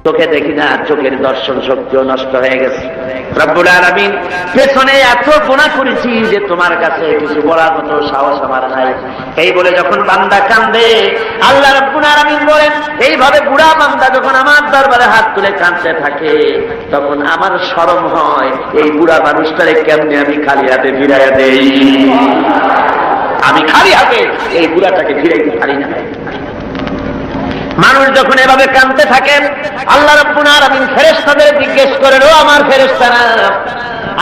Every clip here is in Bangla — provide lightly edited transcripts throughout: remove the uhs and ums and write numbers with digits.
চোখে দেখি না, চোখের দর্শন শক্তিও নষ্ট হয়ে গেছে। রব্বুল আলামিন পেছনে এত গুনাহ করেছি যে তোমার কাছে কিছু বলার মতো সাহস আমার নাই। এই বলে যখন বান্দা কান্দে, আল্লাহ রব্বুল আলামিন বলেন, এইভাবে বুড়া বান্দা যখন আমার দরবারে হাত তুলে কাঁদতে থাকে, তখন আমার শরম হয় এই বুড়া মানুষটারে কেমনে আমি খালি হাতে ফিরাইয়া দেই। আমি খালি হাতে এই বুড়াটাকে ফিরাইতে পারি না। মানুষ যখন এভাবে কাঁদতে থাকেন, আল্লাহ রাব্বুল আলামিন ফেরেশতাদের জিজ্ঞেস করেন, ও আমার ফেরেশতারা,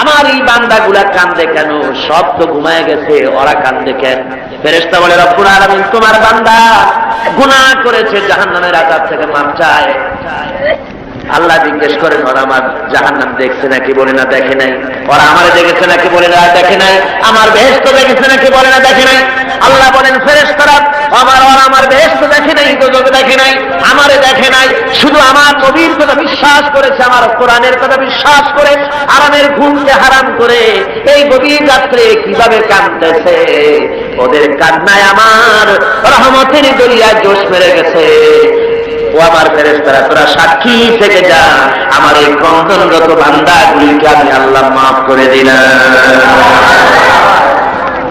আমার এই বান্দাগুলা কাঁদে কেন? সব তো ঘুমায় গেছে, ওরা কাঁদে কেন? ফেরেশতা বলে, রব্বুল আলামিন তোমার বান্দা গুনাহ করেছে, জাহান্নামের আযাব থেকে মাপ চায়। আল্লাহ জিজ্ঞেস করেন, ওরা আমার জাহান্নাম দেখছে নাকি? বলে না দেখে নাই। ওরা আমারে দেখেছে নাকি? বলে না দেখে নাই। আমার বেহেশত দেখেছে নাকি? বলে না দেখে নাই। আল্লাহ বলেন, ফেরেশতারা আমার বেহেশত দেখে নাই, দোজখ দেখে নাই, আমারে দেখে নাই, শুধু আমার নবীর কথা বিশ্বাস করেছে, আমার কোরআনের কথা বিশ্বাস করে আরামের ঘুমকে হারাম করে এই গভীর রাত্রে কিভাবে কাঁদতেছে। ওদের কান্নায় আমার রহমতের দরিয়া জোশ মেরে গেছে। ও আমার ফেরেশতারা, তোরা সাক্ষী থেকে যা, আমার এই ক্রন্দনরত বান্দাগুলিকে আমি আল্লাহ মাফ করে দিলাম।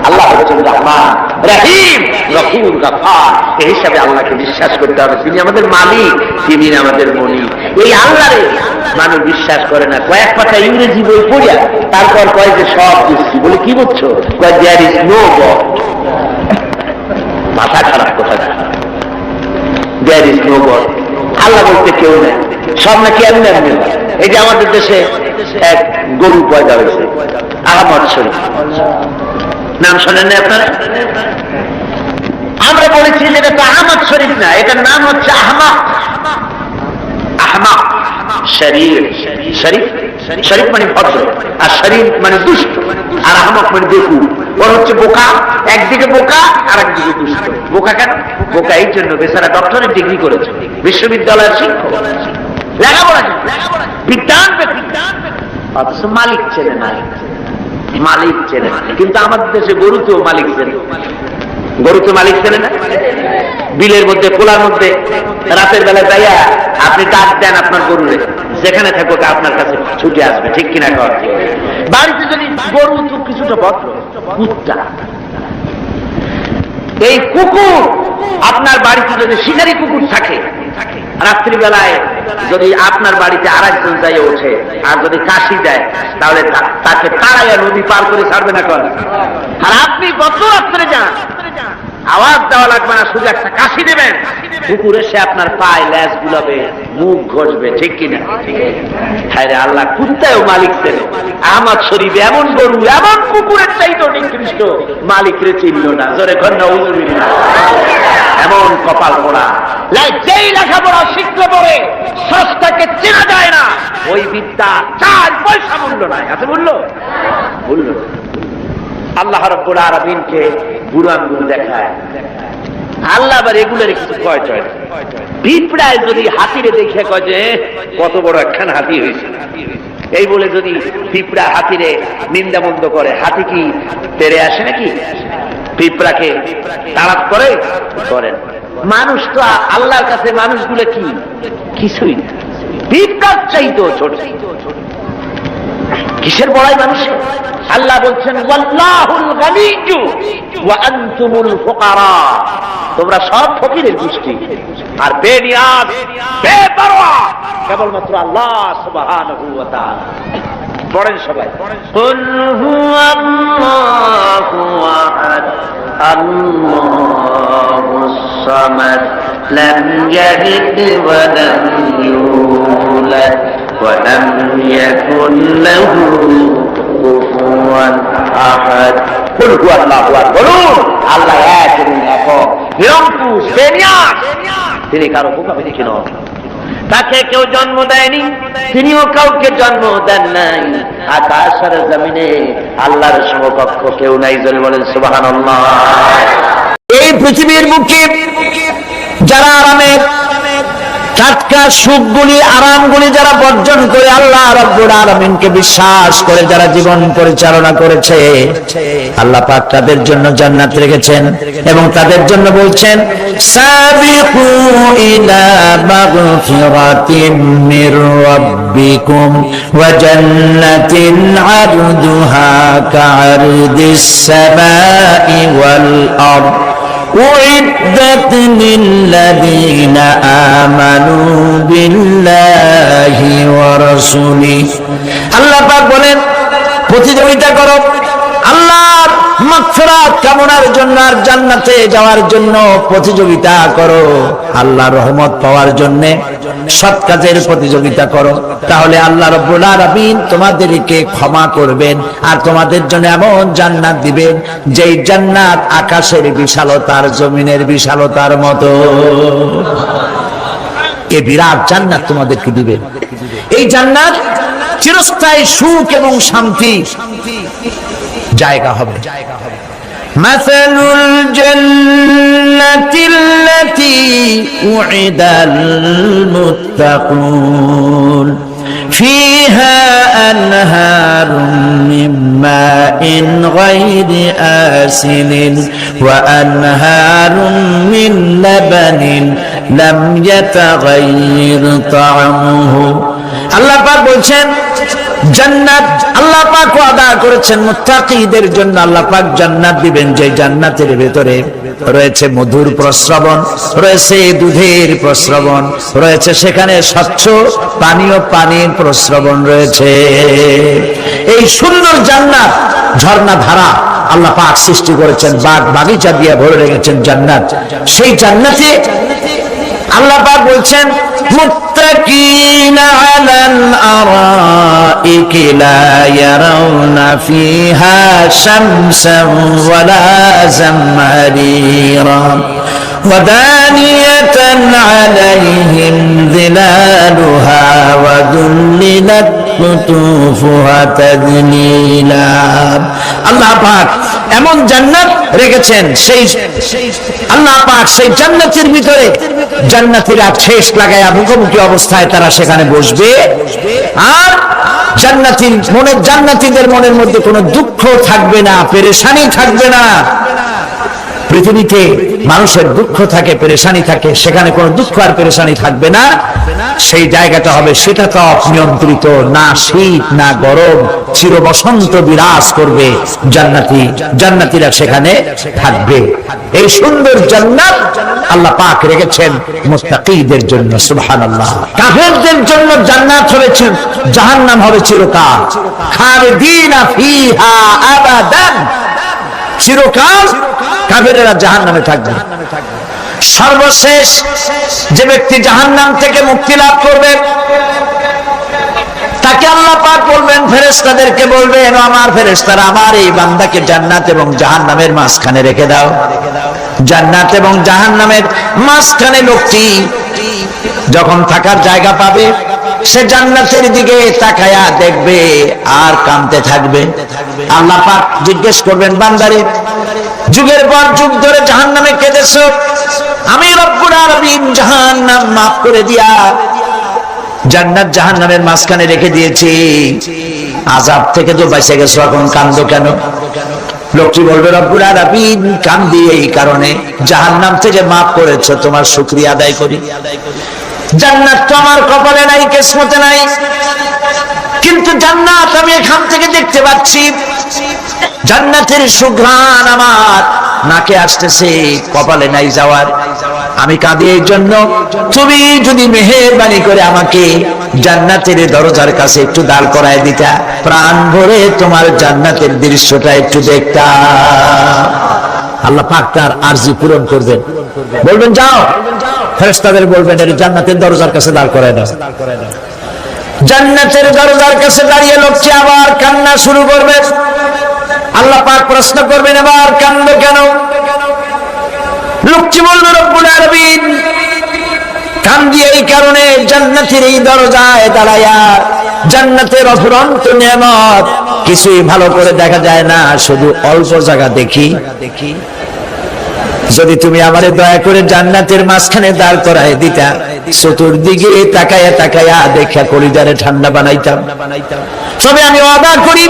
আল্লাহ হচ্ছেন রহমান, রহিম, গফুর, গফফার। এই হিসাবে আল্লাহকে বিশ্বাস করতে হবে। তিনি আমাদের মালিক, তিনি আমাদের মনিব। এই আল্লাহরে মানুষ বিশ্বাস করে না। কয়েক পাতা ইংরেজি বই পড়িয়া তারপর কয় যে সব বুঝছি। বলে কি বুঝছো? কয় দেয়ার ইজ নো গড। মাথা খারাপ কথা। দেয়ার ইজ নো গড, আল্লাহ বলতে কেউ নেই, সব নাকি এমনি এমনি। এই যে আমাদের দেশে এক গরু পয়দা হয়েছে, আহমদ শরীফ, নাম শোনেন না আপনারা? আমরা বলেছি যে এটা তো আহমদ শরীফ না, এটার নাম হচ্ছে আহমাক। আহমাক শরীফ, শরীফ শরীফ মানে ভদ্র, আর শরীফ মানে দুষ্ট, আর আহমক মানে বেকুব। ওর হচ্ছে বোকা, একদিকে বোকা আর একদিকে দুষ্ট। বোকা কেন? বোকা এই জন্য বেচারা ডক্টরের ডিগ্রি করেছে, বিশ্ববিদ্যালয়ের শিক্ষক, লেখাপড়া বিজ্ঞান, অথচ মালিক ছেলে নাই, মালিক ছেলে। কিন্তু আমাদের দেশে গরুতেও মালিক ছেলে, গরুতে মালিক ছেলে না। বিলের মধ্যে, খোলার মধ্যে রাতের বেলা যাইয়া আপনি ডাক দেন আপনার গরুরে, যেখানে থাকুক আপনার কাছে ছুটে আসবে, ঠিক কিনা? বাড়িতে যদি গরু তো কিছুটা ভদ্র, কুত্তা, এই কুকুর আপনার বাড়িতে যদি শিকারী কুকুর থাকে, রাত্রিবেলায় যদি আপনার বাড়িতে আরেকজন যাই ওঠে আর যদি কাশি দেয়, তাহলে তাকে তাড়াইয়া নদী পার করে ছাড়বে না কেন? আর আপনি গত রাত্রে যান, আওয়াজ দেওয়া লাগবে না, শুধু একটা কাশি দেবেন, কুকুর এসে আপনার পায়ে ল্যাজ গুলাবে, মুখ ঘষবে, ঠিক কিনা? হ্যাঁ রে, আল্লাহ কুত্তায়ও মালিক ছেলে। আহমদ শরীফ এমন গরু, এমন কুকুরের চাইতো নিকৃষ্ট, মালিক রে চিনল না। জোরে কন্যা উজুবিল্লাহ। এমন কপাল পোড়া। যেই লেখাপড়া শিখতে পড়ে স্রষ্টাকে চেনা যায় না, ওই বিদ্যা 4 পয়সা মূল্য নাই। আছে মূল্য? মূল্য। আল্লাহ রাব্বুল আলামিনকে বুড়ো আঙ্গুল দেখায়। আল্লাহ আবার এগুলোর কিছু কয় চয়। পিঁপড়ায় যদি হাতিরে দেখে কয় যে কত বড় একখান হাতি হয়েছে, এই বলে যদি পিঁপড়া হাতিরে নিন্দা মন্দ করে, হাতি কি তেড়ে আসে নাকি? পিঁপড়াকে তাড়াত করে? করেন। মানুষ তো আল্লাহর কাছে মানুষগুলো কি? কিছুই না। পিঁপড়ার চাইতো ছোট। কিসের বড়াই মানুষে? আল্লাহ বলছেন, ওয়াল্লাহুল গানিয়্যু ওয়া আনতুমুল ফুকারা। তোমরা সব ফকিরের গোষ্ঠী আর বেনিয়াজ, বেপরোয়া কেবলমাত্র আল্লাহ সুবহানাহু ওয়া তাআলা। পড়েন সবাই, কুল হুয়াল্লাহু আহাদ, আল্লাহুস সামাদ, লাম ইয়ালিদ ওয়া লাম ইউলাদ ওয়া লাম ইয়াকুল লাহু কুফুয়ান আহাদ। কুল হুয়াল্লাহু আহাদ, বলুন আল্লাহ এক এবং একক, নিরঙ্কুশ, বেনিয়াজ। তিনি কারো মুখাপেক্ষী নন, তাকে কেউ জন্ম দেয়নি, তিনিও কাউকে জন্ম দেন নাই। আকাশ আর জমিনে আল্লাহর সমকক্ষ কেউ নাই। জোরে বলেন সুবহানাল্লাহ। এই পৃথিবীর বুকে যারা আরামের টাটকা সুখগুলি আরামগুলি যারা বর্জন করে আল্লাহ রাব্বুল আলামিনকে বিশ্বাস করে যারা জীবন পরিচালনা করেছে, আল্লাহ পাক তাদের জন্য জান্নাত রেখেছেন এবং তাদের জন্য বলছেন সাবিকু ইলা মাগফিরাতিম মির রাব্বিকুম ওয়া জান্নাতিন আরদুহা কা'আরদিস সামাই ওয়াল আরদ أعدت للذين آمنوا بالله ورسوله আল্লাহ পাক বলেন প্রতিযোগিতা করো আল্লাহর মাগফিরাত কামনার জন্য আর জান্নাতে যাওয়ার জন্য প্রতিযোগিতা করো, আল্লাহর রহমত পাওয়ার জন্য সৎ কাজের প্রতিযোগিতা করো, তাহলে আল্লাহ রাব্বুল আলামিন তোমাদেরকে ক্ষমা করবেন আর তোমাদের জন্য এমন জান্নাত দিবেন যেই জান্নাত আকাশের বিশালতার জমিনের বিশালতার মতো। এই বিরাট জান্নাত তোমাদেরকে দিবেন। এই জান্নাত চিরস্থায়ী সুখ এবং শান্তি জায়গা হবে। মাসালুল জান্নাতিল লাতী উইদাল মুত্তাকুন ফিহা আনহারুম মিন মাইন গায়রি আসিনিন ওয়া আনহারুম মিন লাবানিন লাম ইয়াতাগায়্যার তা'আমুহু। আল্লাহ পাক বলছেন জান্নাত আল্লাহ পাক ওয়াদা করেছেন মুত্তাকীদের জন্য। আল্লাহ পাক জান্নাত দিবেন যে জান্নাতের ভিতরে রয়েছে মধুর প্রস্রবণ, রয়েছে দুধের প্রস্রবণ, রয়েছে সেখানে স্বচ্ছ পানির প্রস্রবণ রয়েছে। এই সুন্দর জান্নাত ঝর্ণা ধারা আল্লাহ পাক সৃষ্টি করেছেন, বাগ বাগিচা দিয়ে ভরে রেখেছেন জান্নাত। সেই জান্নাতে আল্লাহ পাক বলছেন মুত্তাকিনা আলাল আরাইকি লা ইয়ারাউনা ফিহা শামসান ওয়ালা জামহারিরা ودانية عليهم ظلالها وذللت قطوفها تذليلا। আল্লাহ পাক এমন জান্নাত রেখেছেন, সেই আল্লাহ পাক সেই জান্নাতের ভিতরে জান্নাতীরা ঠেস লাগায়া মুখোমুখি অবস্থায় তারা সেখানে বসবে আর জান্নাতীদের মনের মধ্যে কোনো দুঃখ থাকবে না, পেরেশানি থাকবে না। পৃথিবীতে মানুষের দুঃখ থাকে, পেরেশানি থাকে, সেখানে কোনো দুঃখ আর পেরেশানি থাকবে না। সেই জায়গাটা হবে সেটা তো নিয়ন্ত্রিত, না শীত না গরম, চির বসন্ত বিরাজ করবে। জান্নাতীরা সেখানে থাকবে। এই সুন্দর জান্নাত আল্লাহ পাক রেখেছেন মুত্তাকীদের জন্য। সুবহানাল্লাহ। কাফেরদের জন্য জান্নাত হবে, জাহান্নাম হবে চিরকাল। খালিদিনা ফিহা আবাদান, চিরকাল কাফেরেরা জাহান্নামে থাকবে। সর্বশেষ যে ব্যক্তি জাহান্নাম থেকে মুক্তি লাভ করবে তাকে আল্লাহ পাক বলবেন, ফেরেশতাদেরকে বলবেন, আমার ফেরেশতারা আমার এই বান্দাকে জান্নাত এবং জাহান্নামের মাঝখানে রেখে দাও। জান্নাত এবং জাহান্নামের মাঝখানে লোকটি যখন থাকার জায়গা পাবে সে জান্নাতের দিকে তাকায়া দেখবে আর কাঁদতে থাকবে। আল্লাহ পাক জিজ্ঞেস করবেন, বান্দারে যুগের পর যুগ ধরে জাহান্নামে কেঁদেছো, আমি রব্বুল আলামিন জাহান্নাম মাফ করে দিয়া জান্নাত জাহান্নামের মাঝখানে রেখে দিয়েছি, আযাব থেকে তো বেঁচে গেছো, এখন কাঁদো কেন? লোকটি বলবে, রব্বুল আলামিন কাঁদি এই কারণে, জাহান্নাম থেকে মাফ করেছো, তোমার শুকরিয়া আদায় করি। জান্নাত তো আমার কপালে নাই, কিসমতে নাই, কিন্তু জান্নাত আমি এখান থেকে দেখতে পাচ্ছি। জান্নাতের সুঘ্রাণ আমার নাকে আসতেছে, কপালে নাই যাওয়ার। আমি কাঁদি এই জন্য, তুমি যদি মেহেরবানি করে আমাকে জান্নাতের দরজার কাছে একটু দাঁড় করায় দিতা, প্রাণ ভরে তোমার জান্নাতের দৃশ্যটা একটু দেখতাম। আল্লাহ পাক তার আরজি পূরণ করবেন, বলবেন যাও, ফেরেশতাদের বলবেন এর জান্নাতের দরজার কাছে দাঁড় করায় দাও। জান্নাতের দরজার কাছে দাঁড়িয়ে লোকটি আবার কান্না শুরু করবে। আল্লাহ পাক প্রশ্ন করবেন, এবার কান্দো কেন? লোকটি বলবে, রব্বুল আলামিন কান্দি এই কারণে, জান্নাতের এই দরজায় দাঁড়ায়া জান্নাতের অফুরন্ত নিয়ামত কিছুই ভালো করে দেখা যায় না, শুধু অল্প জায়গা দেখি। যদি তুমি আমারে দয়া করে জান্নাতের মাঝখানে দাঁড় করায় দিতা, চতুর্দিকে তাকায়া তাকায়া দেখা কলিজারে ঠান্ডা বানাইতাম। তবে আমি ওয়াদা করি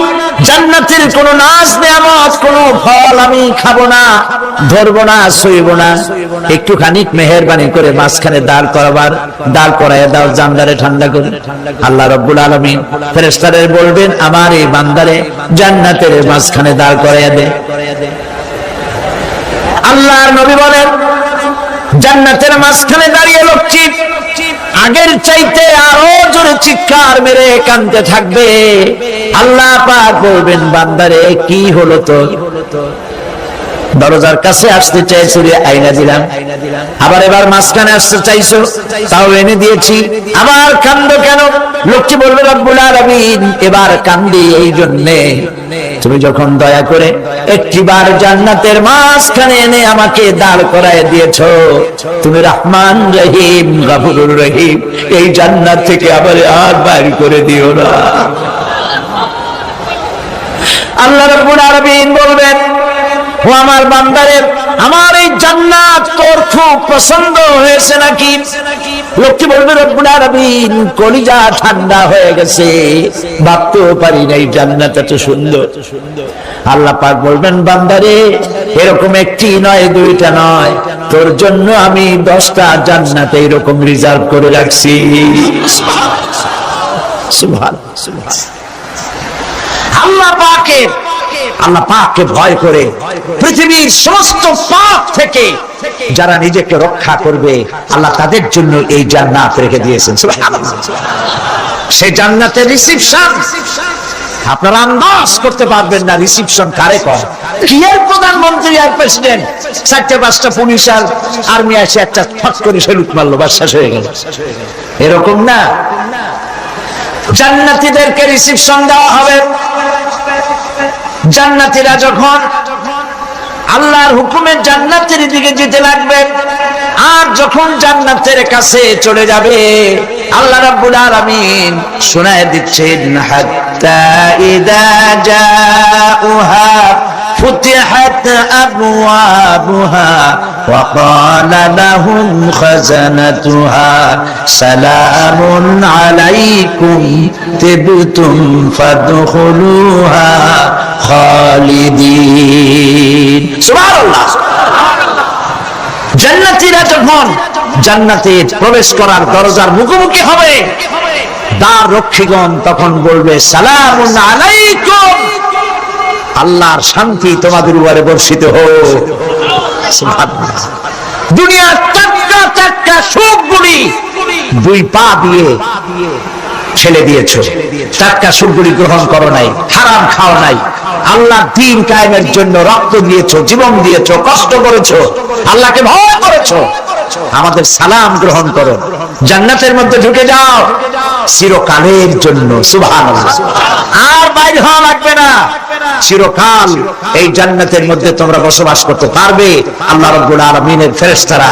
জান্নাতের কোন নাজ নেয়ামত, কোন ফল আমি খাবো না, ধরবো না, সইব না। একটুখানি মেহেরবানি করে মাঝখানে দাঁড় করাইয়া দাও, জানদারে ঠান্ডা করে। আল্লাহ রাব্বুল আলামিন ফেরেশতাদের বলবেন, আমার এই বান্দারে জান্নাতের মাঝখানে দাঁড় করাইয়া দে। আল্লাহর নবী বলেন, জান্নাতের মাঝখানে দাঁড়িয়ে লোকটি আগের চাইতে আরো জোরে চিৎকার মেরে কাঁদতে থাকবে। আল্লাহ পাক বলবেন, বান্দারে কি হলো তোর? দরজার কাছে আসতে চাইছো, আইনা দিলাম। আবার এবার মাঝখানে আসতে চাইছো, তাও এনে দিয়েছি। আবার কান্দো কেন? লোকটি বলবে, রব্বুল আলামিন এবার কান্দি এই জন্যে তুমি যখন দয়া করে একটিবার জান্নাতের মাঝখানে এনে আমাকে দাঁড় করায় দিয়েছো, তুমি রহমান রহিম গফুরুর রহিম, এই জান্নাত থেকে আবার আর বাইর করে দিও না। আল্লাহ রাব্বুল আলামিন বলবেন, ও আমার বান্দারে, আমার এই জান্নাত তোর খুব পছন্দ হয়েছে নাকি? লোকটি বলবে, রব্বুল আলামিন কলিজা ঠান্ডা হয়ে গেছে, ভাবতেও পারি না এই জান্নাত এত সুন্দর। আল্লাহ পাক বলবেন, বান্দারে এরকম একটি নয়, দুইটা নয়, তোর জন্য আমি 10টা জান্নাত এরকম রিজার্ভ করে রাখছি। সুবহানাল্লাহ। আল্লাহ পাককে ভয় করে পৃথিবীর সমস্ত পাপ থেকে যারা নিজেকে রক্ষা করবে, আল্লাহ তাদের জন্য এই জান্নাত রেখে দিয়েছেন। সুবহানাল্লাহ। সেই জান্নাতের রিসিপশন আপনারা আন্দাজ করতে পারবেন না, রিসিপশন কারে কয়। কি এর প্রধানমন্ত্রী আর প্রেসিডেন্ট, 4-5টা পুলিশ আর আর্মি আসে একটা ফট করে সেলুট মারলো, বাস শেষ হয়ে গেল, এরকম না। জান্নাতীদেরকে রিসিপশন দেওয়া হবে। জান্নাতীরা যখন আল্লাহর হুকুমে জান্নাতের দিকে যেতে লাগবে, আর যখন জান্নাতের কাছে চলে যাবে, আল্লাহ রাব্বুল আলামিন শোনায় দিচ্ছেন, হাত্তা ইদা জাউহা ফুতিহাত আবওয়াবুহা ওয়া ক্বালা লাহুম খাজানাতুহা সালামুন আলাইকুম তিবতুম ফাদখুলুহা খালিদিন। সুবহানাল্লাহ। জান্নাতীরা যখন জান্নাতে প্রবেশ করার দরজার মুখোমুখি হবে, দ্বার রক্ষীগণ তখন বলবে, সালামুন আলাইকুম, আল্লাহর শান্তি তোমাদের উপরে বর্ষিত হোক। সুবহানাল্লাহ। দুনিয়ার টাটকা সুখগুলি 2 পা দিয়ে ছেলে দিয়েছো, টাটকা সুখগুলি গ্রহণ করো নাই, হারাম খাও নাই, আল্লাহর দ্বীন কায়েমের জন্য রক্ত দিয়েছো, জীবন দিয়েছো, কষ্ট করেছো, আল্লাহকে ভয় করেছো। আমাদের সালাম গ্রহণ করো, জান্নাতের মধ্যে ঢুকে যাও চিরকালের জন্য। সুবহানাল্লাহ। আর বাইরে হওয়া লাগবে না, চিরকাল এই জান্নাতের মধ্যে তোমরা বসবাস করতে পারবে। আল্লাহ রাব্বুল আলামিনের ফেরেশতারা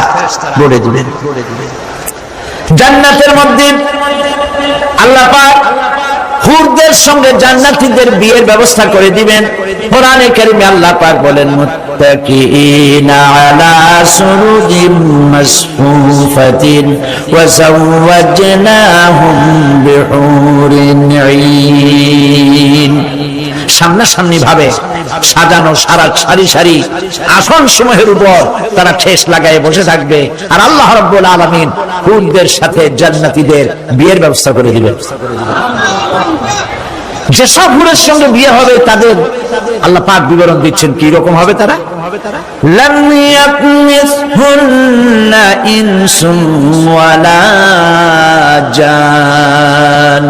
বলে দিবেন। জান্নাতের মধ্যে আল্লাহ পাক হুরদের সঙ্গে জান্নাতীদের বিয়ের ব্যবস্থা করে দিবেন। কোরআনে কারীমে আল্লাহ পাক বলেন, মুত্তাকিইনা আলা সুরুজিম মাসফুফাতিন ওয়া যাওয়াজনাহুম বিহুরিন ঈন। সামনাসামনি ভাবে সাজানো সারি সারি আসন সমূহের উপর তারা ঠেস লাগায় বসে থাকবে, আর আল্লাহ রাব্বুল আলামিন হুরদের সাথে জান্নাতীদের বিয়ের ব্যবস্থা করে দিবেন। যেসব হুরের সঙ্গে বিয়ে হবে তাদের আল্লাহ পাক বিবরণ দিচ্ছেন কি রকম হবে তারা। লাম ইয়াতমিসহুন্না ইনসুন ওয়ালা জান,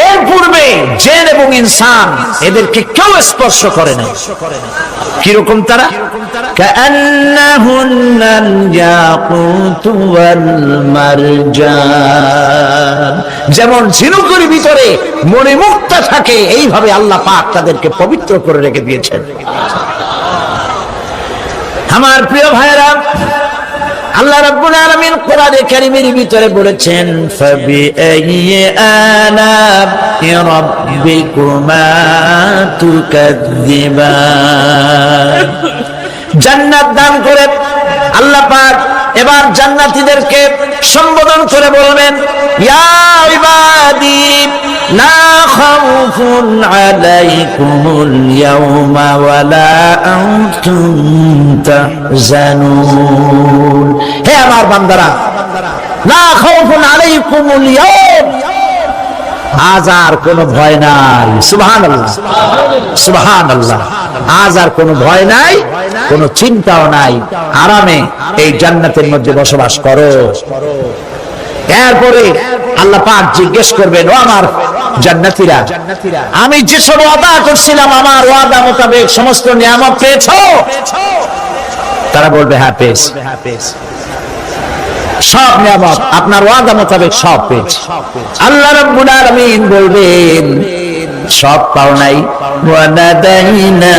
এর পূর্বে জিন এবং ইনসান এদেরকে কেউ স্পর্শ করে নাই। কিরকম তারা? কাআন্নাহুন্নাল ইয়াকুতু ওয়াল মারজান, যেমন ঝিনুকের ভিতরে মণিমুক্তা থাকে, এইভাবে আল্লাহ পাক তাদেরকে পবিত্র করে রেখে দিয়েছেন। আমার প্রিয় ভাইরা, আল্লাহ রাব্বুল আলামিন কোরআনে কারীমের ভিতরে বলেছেন, ফাবিআইয়ি আলা'i রাব্বিকুমা তুকাযযিবান, জান্নাত দান করে আল্লাহ পাক এবার জান্নাতীদেরকে সম্বোধন করে বলবেন, ইয়া ইবাদি লা খাউফুন আলাইকুমুল ইয়াওমা ওয়ালা আনতুম তাহজানুন। হে আমার বান্দারা, লা খাউফুন আলাইকুমুল ইয়াওম, আজ আর কোনো ভয় নাই। সুবহানাল্লাহ, সুবহানাল্লাহ। আজ আর কোনো ভয় নাই, কোনো চিন্তাও নাই, আরামে এই জান্নাতের মধ্যে বসবাস করো। এরপরে আল্লাহ পাক জিজ্ঞেস করবেন, ও আমার জান্নাতীরা, আমি যে সব ওয়াদা করছিলাম আমার ওয়াদা মোতাবেক সমস্ত নিয়ামত পেয়েছো? তারা বলবে হ্যাঁ পেয়েছি, সব নিয়ামত আপনার ওয়াদা মোতাবেক সব পেয়েছি। আল্লাহ রাব্বুল আলামিন বলবেন সব পাও নাই, ওয়ানাদাইনা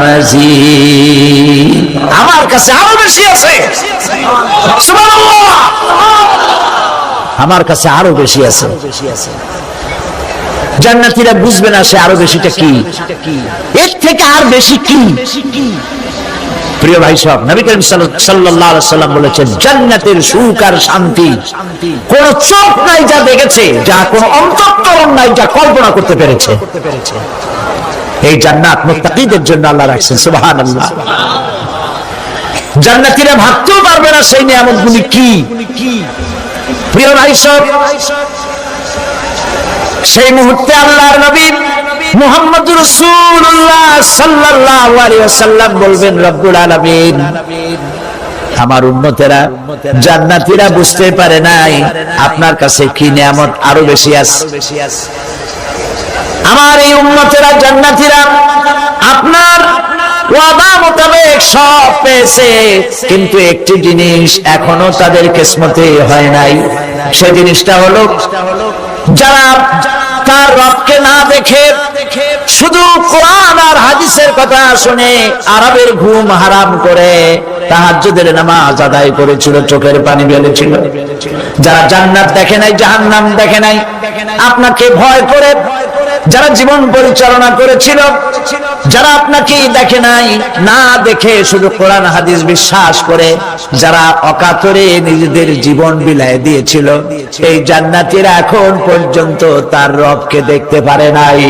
মাজিদ, আমার কাছে আরো বেশি আছে। সুবহানাল্লাহ, আমার কাছে আরো বেশি আছে। জান্নাতীরা বুঝবে না সে আরো বেশিটা কি, এর থেকে আর বেশি কি। প্রিয় ভাই সব, নবী করিম সাল্লাল্লাহু আলাইহি সাল্লাম বলেছেন, জান্নাতের সুখ আর শান্তি কোন চোখ নাই যা দেখেছে, যা কোন অন্তঃকরণ নাই যা কল্পনা করতে পেরেছে। এই জান্নাত মুত্তাকিদের জন্য আল্লাহ রাখছেন। সুবহানাল্লাহ। জান্নাতীরা ভাবতেও পারবে না সেই নিয়ামতগুলি কি। প্রিয় ভাই সব, সেই মুহূর্তে আল্লাহর নবী মুহাম্মদুর রাসূলুল্লাহ সাল্লাল্লাহু আলাইহি ওয়াসাল্লাম বলবেন, রব্বুল আলামিন, আমার উম্মতেরা জান্নাতীরা বুঝতে পারে নাই আপনার কাছে কি নিয়ামত আরো বেশি আছে। আমার এই উম্মতেরা জান্নাতীরা আপনার ওয়াদা মোতাবেক সব পেয়েছে, কিন্তু একটি জিনিস এখনো তাদের কিসমতে হয় নাই। সেই জিনিসটা হলো, যারা তার রবকে না দেখে শুধু কোরআন আর হাদিসের কথা শুনে আরবের ঘুম হারাম করে তাহাজ্জুদের নামাজ আদায় করেছিল, চোখের পানি ফেলেছিল, যারা জান্নাত দেখে নাই, জাহান্নাম দেখে নাই, আপনাকে ভয় করে যারা জীবন পরিচালনা করেছিল, যারা আপনাকে দেখে নাই, না দেখে শুধু কোরআন হাদিস বিশ্বাস করে যারা অকাতরে নিজেদের জীবন বিলায় দিয়েছিল, এই জান্নাতীরা এখন পর্যন্ত তার রবকে দেখতে পারে নাই।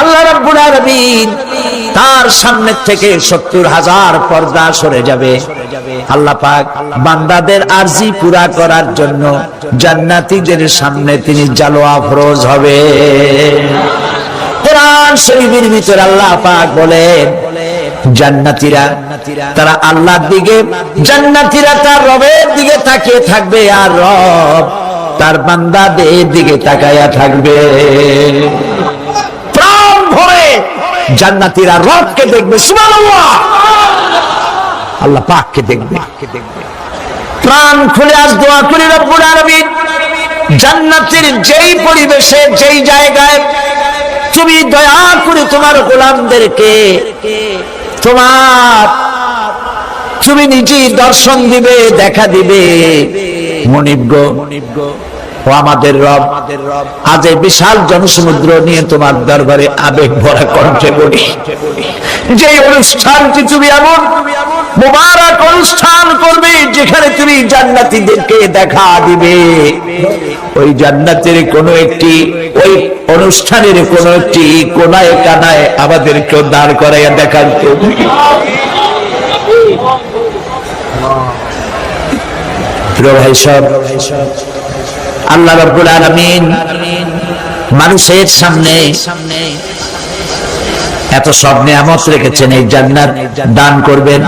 আল্লাহ রাব্বুল আলামিন তার সামনে থেকে ৭০,০০০ পর্দা সরে যাবে। আল্লাহ পাক বান্দাদের আরজি পুরা করার জন্য জান্নাতীদের সামনে তিনি জালোয়া ফরজ হবে। কোরআন শরীফের ভিতরে আল্লাহ পাক বলেন, জান্নাতীরা তারা আল্লাহর দিকে, জান্নাতীরা তার রবের দিকে তাকিয়ে থাকবে, আর রব তার বান্দাদের দিকে তাকায়া থাকবে। প্রাণ ভরে জান্নাতীরা রবকে দেখবে। সুবহানাল্লাহ, আল্লাহ পাককে দেখবে। প্রাণ খুলে আজ দোয়া করি, রব্বুল আলামিন জান্নাতের যেই পরিবেশে, যেই জায়গায় তুমি দয়া করে তোমার গোলামদেরকে তুমি নিজেই দর্শন দিবে, দেখা দিবে। মনিব গো, ও আমাদের রব, আজ এই বিশাল জনসমুদ্র নিয়ে তোমার দরবারে আবেগ ভরা কণ্ঠে বলি, যে অনুষ্ঠানটি তুমি এমন মুবারক অনুষ্ঠান করবে যেখানে তুমি জান্নাতীদেরকে দেখা দিবে, ওই জান্নাতের কোনো একটি, ওই অনুষ্ঠানের কোনো একটি কোনায় কানায় আমাদেরকেও দাঁড় করাইয়া দেখার তো। প্রিয় ভাই সব, আল্লাহ রাব্বুল আলামিন মানুষের সামনে এত সব নিয়ামত রেখেছেন, এই জান্নাত দান করবেন।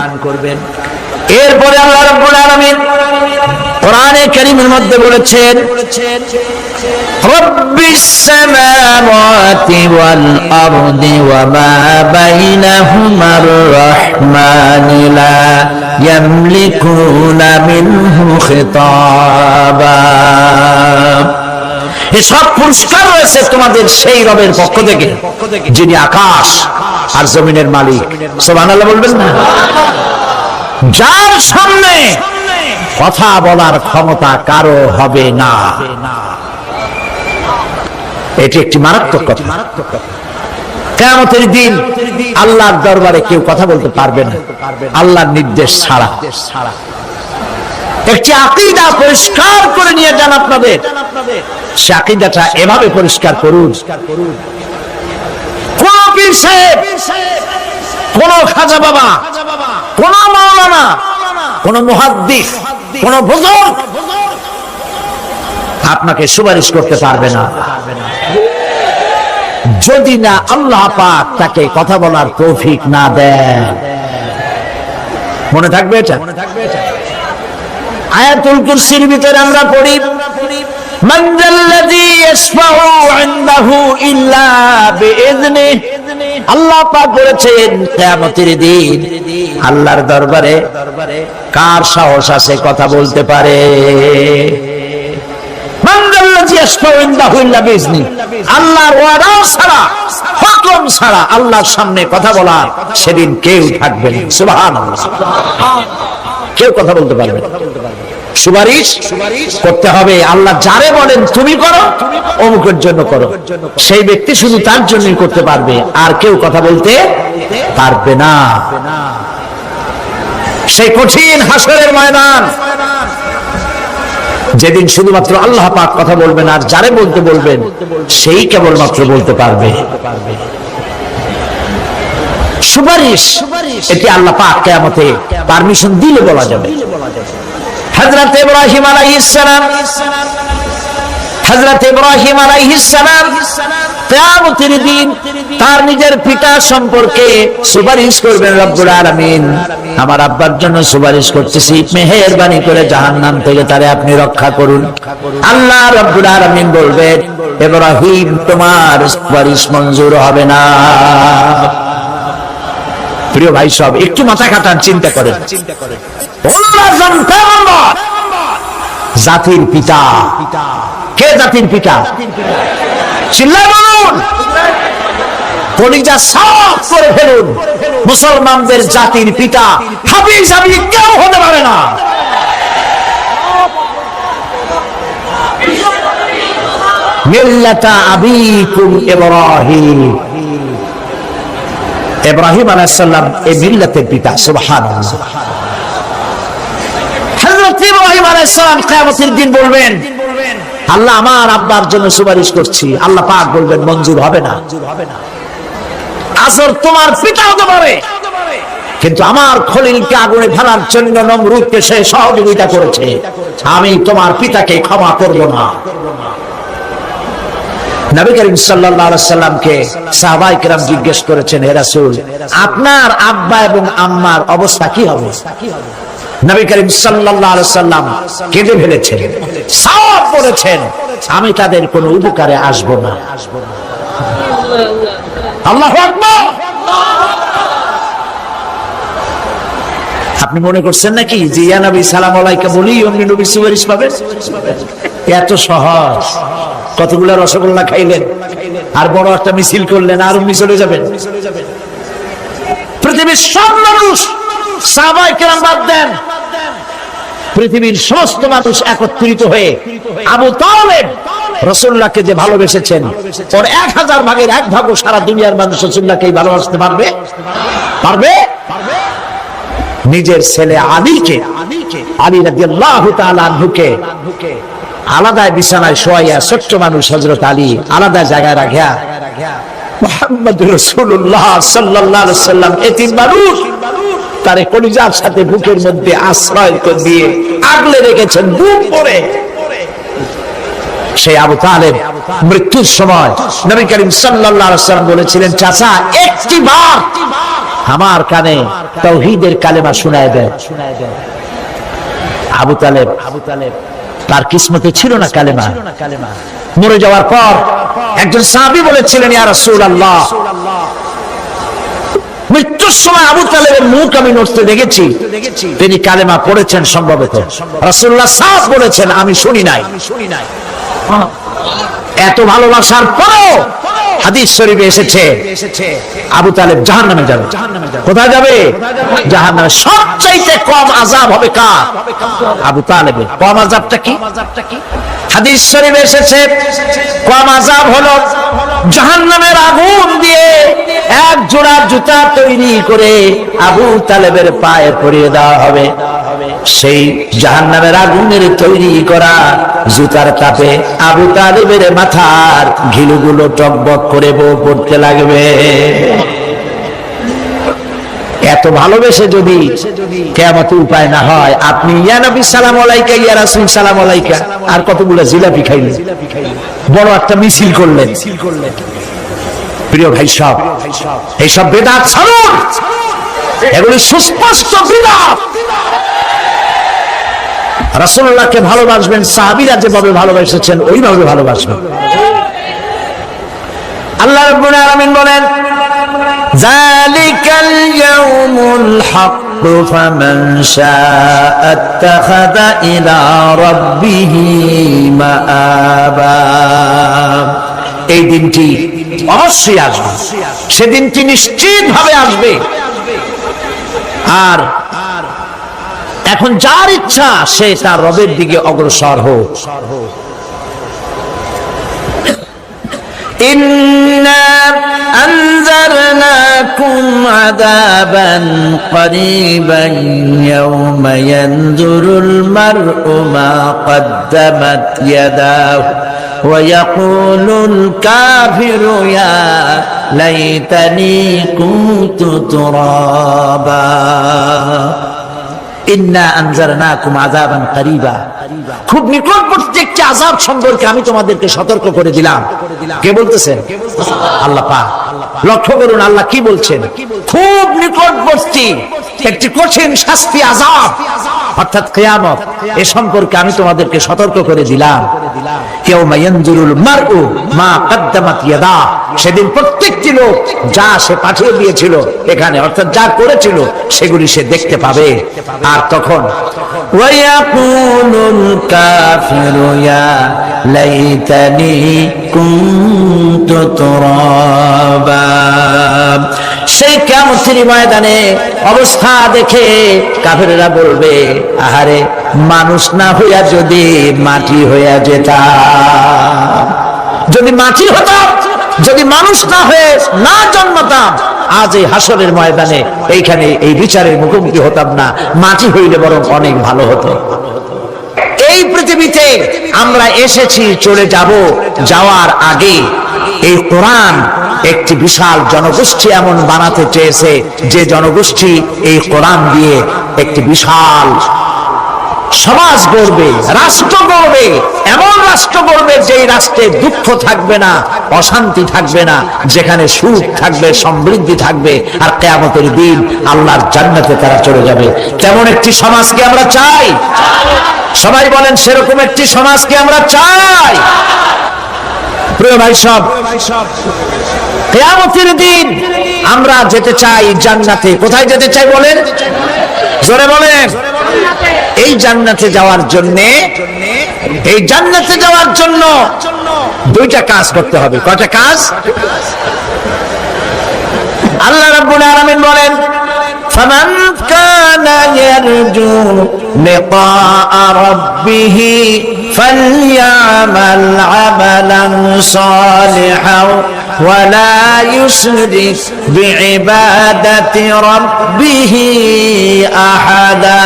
এরপরে আল্লাহ রাব্বুল আলামিন কোরআনে কারীমের মধ্যে বলেছেন, রব্বিস সামাওয়াতি ওয়াল আরদি ওয়া মা বাইনাহুমার রাহমানি লা ইয়ামলিকুনা মিনহু খিতাবা। এসব পুরস্কার রয়েছে তোমাদের সেই রবের পক্ষ থেকে যিনি আকাশ আর জমিনের মালিক। সুবহানাল্লাহ বলবেন না? যার সামনে কথা বলার ক্ষমতা কারো হবে না। এটি একটি মারাত্মক কথা। কিয়ামতের দিন আল্লাহর দরবারে কেউ কথা বলতে পারবে না আল্লাহর নির্দেশ ছাড়া। একটি আকীদা পরিষ্কার করে নিয়ে যান আপনাদের, সে আকীদাটা এভাবে পরিষ্কার করুন, কোন পীর সাহেব, কোন খাজা বাবা, কোন মাওলানা, কোন মুহাদ্দিস, কোন বুজুর্গ আপনাকে সুপারিশ করতে পারবে না যদি না আল্লাহ পাক তাকে কথা বলার তৌফিক না দেন। মনে থাকবে এটা। আয়াতুল কুরসির ভিতরে আমরা পড়ি, মান যাল্লাযী ইয়াশফাউ ইনদাহু ইল্লা বিইذনিহি। আল্লাহ পাক বলেছেন কিয়ামতের দিন আল্লাহর দরবারে কার সাহস আছে কথা বলতে পারে? মান যাল্লাযী ইয়াশফাউ ইনদাহু ইল্লা বিইذনিহি। আল্লাহর ওয়াদা ছাড়া, হুকুম ছাড়া আল্লাহর সামনে কথা বলার সেদিন কেউ থাকবে না। সুবহানাল্লাহ। কেউ কথা বলতে পারবে না। সুপারিশ করতে হবে, আল্লাহ যারে বলেন তুমি করো, অমুকের জন্য করো, সেই ব্যক্তি শুধু তার জন্যই করতে পারবে, আর কেউ কথা বলতে পারবে না। সেই কঠিন হাসরের ময়দান, যেদিন শুধুমাত্র আল্লাহ পাক কথা বলবেন, আর যারে বলতে বলবেন সেই কেবলমাত্র বলতে পারবে। সুপারিশ এটি আল্লাহ পাক কিয়ামতে পারমিশন দিলে বলা যাবে। হযরত ইব্রাহিম আলাইহিস সালাম, হযরত ইব্রাহিম আলাইহিস সালাম কিয়ামতের দিন তার নিজের পিতা সম্পর্কে সুপারিশ করবেন। রব্বুল আলামিন, আমার আব্বার জন্য সুপারিশ করতেছি, মেহেরবানি করে জাহান্নাম থেকে তারে আপনি রক্ষা করুন। আল্লাহ রব্বুল আলামিন বলবেন, ইব্রাহিম তোমার সুপারিশ মঞ্জুর হবে না। প্রিয় ভাই সব, একটু মাথা খাটান, চিন্তা করেন। জাতির পিতা কে? জাতির পিতা চিল্লায় বলুন, কলিজা সাফ করে ফেলুন। মুসলমানদের জাতির পিতা হাবিজ আমি কেউ হতে পারে না। মিল্লাতা আবিকুম ইব্রাহিম। ইব্রাহিম আলাইহিস সালাম এই মিল্লাতের পিতা। সুবহানাল্লাহ। হযরত ইব্রাহিম আলাইহিস সালাম কিয়ামতের দিন বলবেন, আল্লাহ আমার আব্বার জন্য সুপারিশ করছি। আল্লাহ পাক বলবেন মঞ্জুর হবে না। আসর তোমার পিতা হতে পারে, কিন্তু আমার খলিলকে আগুনে ফেলার জন্য নমরুদকে সে সহযোগিতা করেছে, আমি তোমার পিতাকে ক্ষমা করব না। নবী করিম সাল্লাল্লাহু আলাইহি সাল্লামকে সাহাবায়ে কেরাম জিজ্ঞেস করেছেন, হে রাসূল, আপনার আব্বা এবং আম্মার অবস্থা কি হবে? নবী করিম সাল্লাল্লাহু আলাইহি সাল্লাম কেঁদে ফেলেছেন, সাফ বলেছেন, আমি তাদের কোনো উপকারে আসব না। আল্লাহু আকবার। আপনি মনে করছেন নাকি যে ইয়া নবী সালাম আলাইকা বলি অমনি নবী সুপারিশ পাবেন? এত সহজ। কতগুলা রসগোল্লা খাইলেন আর বড় একটা মিছিল করলেন, আর অমনি চলে যাবেন। পৃথিবীর সব মানুষ, সাহাবায়ে কেরাম বাদ দেন, পৃথিবীর সমস্ত মানুষ একত্রিত হয়ে আবু তালেব রাসূলুল্লাহকে যে ভালোবেসেছেন, ওর 1000 ভাগের 1 ভাগও সারা দুনিয়ার মানুষ রাসূলুল্লাহকেই ভালোবাসতে পারবে? পারবে? নিজের ছেলে আলীকে, আলী রাদিয়াল্লাহু তাআলা আনহুকে আলাদা বিছানায় শোয়াইয়া, ছোট্ট মানুষ হযরত আলী আলাদা জায়গায় রাখিয়া মুহাম্মদুর রাসূলুল্লাহ সাল্লাল্লাহু আলাইহি ওয়াসাল্লাম এতিম মানুষ তারে কলিজার সাথে বুকের মধ্যে আশ্রয় দিয়ে আগলে রেখেছেন বুক ভরে। সেই আবু তালেব মৃত্যুর সময় নবী করিম সাল্লাল্লাহু আলাইহি ওয়াসাল্লাম বলেছিলেন, চাচা একটি বার আমার কানে তাওহীদের কালেমা শোনায় দেন। আবু তালেব তার কিসমতে ছিল না কালেমা। মরে যাওয়ার পর একজন সাহাবী বলেছিলেন, ইয়া রাসূলুল্লাহ, মৃত্যুর সময় আবু তালেবের মুখ আমি নড়তে দেখেছি, তিনি কালেমা পড়েছেন সম্ভবত। রাসূলুল্লাহ সাফ বলেছেন, আমি শুনি নাই। এত ভালোবাসার পরেও হাদিস শরীফে এসেছে আবু তালেব জাহান্নামে যাবে। কোথায় যাবে? জাহান্নামে। সবচাইতে কম আযাব হবে কার? আবু তালেবের। কম আযাবটা কি? হাদিস শরীফে এসেছে কম আযাব হলো জাহান্নামের আগুন দিয়ে এক জোড়া জুতা তৈরি করে আবু তালেবের পায়ে পরিয়ে দেওয়া হবে। সেই জাহান্নামের আগুনের তৈরি করা জুতার তাপে আবু তালেবের মাথার ঘিলুগুলো টকবক করে বউ পড়তে লাগবে। এত ভালোবেসে যদি কিয়ামতের উপায় না হয়, আপনি ইয়া নবী সালাম আলাইকা, ইয়া রাসূল সালাম আলাইকা, আর কতগুলো জিলাপি খাইলেন, বড় একটা মিছিল করলেন। প্রিয় ভাই সব, এইসব বেদাত ছাড়ুন, এগুলি সুস্পষ্ট বিদাত। রাসূলুল্লাহকে ভালোবাসবেন, সাহাবীরা যেভাবে ভালোবেসেছেন ওইভাবে ভালোবাসবেন। আল্লাহ রাব্বুল আলামিন বলেন, যালিকাল ইয়াউমুল হক ফামান শাআ আত্তাখাযা ইলা রাব্বিহি মাআবা। এই দিনটি অবশ্যই আসবে, সেদিনটি নিশ্চিতভাবে আসবে। আর এখন যার ইচ্ছা সে তার রবের দিকে অগ্রসর হোক। ইন্না আনজারনাকুম আযাবান করিবান ইয়াওমা ইয়ানজুরুল মার'উ মা কদ্দামাত ইয়াদাহু ওয়া ইয়াকুলুল কাফিরু ইয়া লাইতানি কুনতু তুরাবা। ইন্না আনজারনাকুম আযাবান করিবা, খুব নিকটবর্তী একটি আযাব সম্পর্কে আমি তোমাদেরকে সতর্ক করে দিলাম। কে বলতেছেন? আল্লাহ পাক। লক্ষ্য করুন আল্লাহ কি বলছেন, খুব নিকটবর্তী একটি কঠিন শাস্তি, আযাব অর্থাৎ কিয়ামত, এ সম্পর্কে আমি তোমাদেরকে সতর্ক করে দিলাম। ইয়াউমা ইয়ানজুরুল মার'উ মা কদ্দামাত ইয়াদা, সেদিন প্রত্যেকটি লোক যা সে পাঠিয়ে দিয়েছিল এখানে, অর্থাৎ যা করেছিল সেগুলি সে দেখতে পাবে। আর তখন ওয়া ইয়াকুলুল কাফিরু ইয়া লাইতানি কুনতু তুরাবা। সেই কিয়ামতের ময়দানে অবস্থা দেখে কাফেররা বলবে, আহারে মানুষ না হইয়া যদি মাটি হইয়া যেতাম, যদি মাটি হতাম, যদি মানুষ না হয়ে না জন্মতাম, আজ এই হাসরের ময়দানে এইখানে এই বিচারের মুখোমুখি হতাম না, মাটি হইলে বরং অনেক ভালো হতো। এই পৃথিবীতে আমরা এসেছি, চলে যাব, যাওয়ার আগে এই কোরআন একটি বিশাল জনগোষ্ঠী এমন বানাতে চেয়েছে যে জনগোষ্ঠী এই কোরআন দিয়ে একটি বিশাল সমাজ গড়বে, রাষ্ট্র গড়বে, এমন রাষ্ট্র গড়বে যেই রাষ্ট্রে দুঃখ থাকবে না, অশান্তি থাকবে না, যেখানে সুখ থাকবে, সমৃদ্ধি থাকবে, আর কিয়ামতের দিন আল্লাহর জান্নাতে তারা চলে যাবে। তেমন একটি সমাজকে আমরা চাই। সবাই বলেন, সেরকম একটি সমাজকে আমরা চাই। প্রিয় ভাই সব, কিয়ামতের দিন আমরা যেতে চাই জান্নাতে। কোথায় যেতে চাই বলেন? জোরে বলেন। এই জান্নাতে যাওয়ার জন্য, এই জান্নাতে যাওয়ার জন্য দুইটা কাজ করতে হবে। কয়টা কাজ? আল্লাহ রাব্বুল আলামিন বলেন, ফামান কানা ইয়ারজু লিকাআ রাব্বিহি ফালইয়ামাল আমালান সালিহান ওয়া লা ইউশরিক বিইবাদাতি রাব্বিহি আহাদা।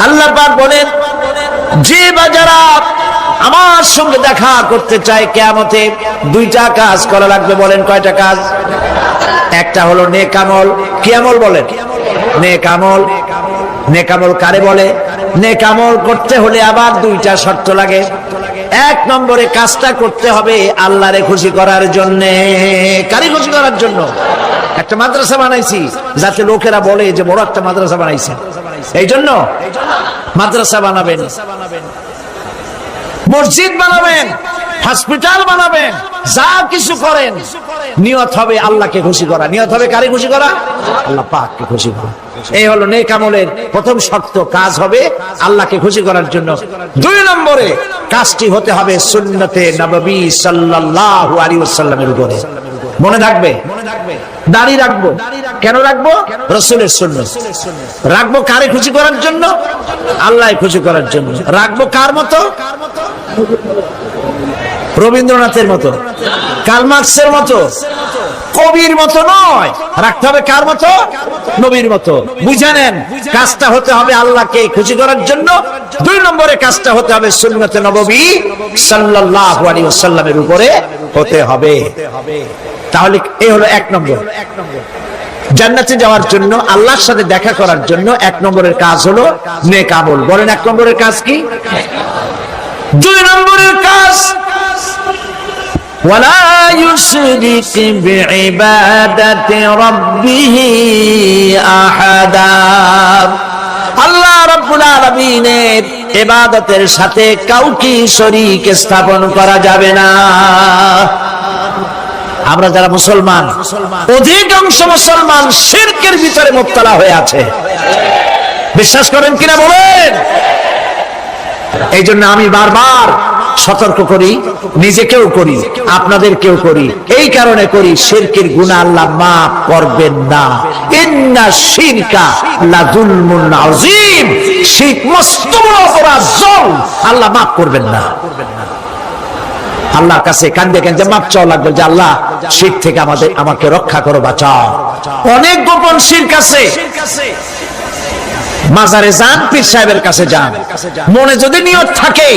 আল্লাহ পাক বলেন, যে বাজারা আমার সঙ্গে দেখা করতে চায় কিয়ামতে, দুইটা কাজ করা লাগবে। বলেন কয়টা কাজ? একটা হলো নেক আমল। কি আমল বলেন? নেক আমল। নেক আমল কারে বলে? নেক আমল করতে হলে আবার দুইটা শর্ত লাগে। এক নম্বরে কাজটা করতে হবে আল্লাহরে খুশি করার জন্য। কারে খুশি করার জন্য? একটা মাদ্রাসা বানাইছি যাতে লোকেরা বলে যে বড় একটা মাদ্রাসা বানাইছে, এই জন্য মাদ্রাসা বানাবেন, মসজিদ বানাবেন, হসপিটাল বানাবেন, যা কিছু করেন নিয়ত হবে আল্লাহকে খুশি করা। নিয়ত হবে কারে খুশি করা? আল্লাহ পাককে খুশি করা। এই হলো নেক আমলের প্রথম শর্ত। কাজ হবে আল্লাহকে খুশি করার জন্য। দুই নম্বরে কাজটি হতে হবে সুন্নতে নববী সাল্লাল্লাহু আলাইহি ওয়াসাল্লামের উপরে। মনে থাকবে, দাড়ি রাখবো। কেন রাখবো? রাসূলের সুন্নাত। রাখবো কারে খুশি করার জন্য? আল্লাহকে খুশি করার জন্য। রাখবো কার মতো? রবীন্দ্রনাথের মতো, কার্ল মার্কসের মতো, কবির মতো নয়, রাখতে হবে কার মতো? নবীর মতো। বুঝে নেন, কাজটা হতে হবে আল্লাহকে খুশি করার জন্য। 2 নম্বরে কাজটা হতে হবে সুন্নতে নববী সাল্লাল্লাহু আলাইহি ওয়াসাল্লামের উপরে হতে হবে। তাহলে এই হলো 1 নম্বর। জান্নাতে যাওয়ার জন্য, আল্লাহর সাথে দেখা করার জন্য 1 নম্বরের কাজ হলো নেক আমল। বলেন 1 নম্বরের কাজ কি? 2 নম্বরের কাজ ওয়ালা ইউশরিক বিইবাদাতি রাব্বিহি আহাদা। আল্লাহ রাব্বুল আলামিনের ইবাদতের সাথে কাউকে শরীক স্থাপন করা যাবে না। আমরা যারা মুসলমান, অধিকাংশ মুসলমান শিরকের ভিতরে মুবতলা হয়ে আছে। বিশ্বাস করেন কিনা বলেন? এই জন্য আমি বারবার সতর্ক করি, নিজেকেও করি, আপনাদেরকেও করি। এই কারণে করি, শিরকের গুনাহ আল্লাহ মাফ করবেন না। ইন্না শিরকা লাযুলমুন আযীম। শিরক মস্ত বড় অপরাধ, জুলম, আল্লাহ মাফ করবেন না। আল্লাহর কাছে কান্দে কান্দে মাপ চাওয়া লাগবে যে আল্লাহ শিরক থেকে আমাকে রক্ষা করো, বাঁচাও। অনেক গোপন শিরক আছে। মাজারে যান, পীর সাহেবের কাছে যান, মনে যদি নিয়ত থাকে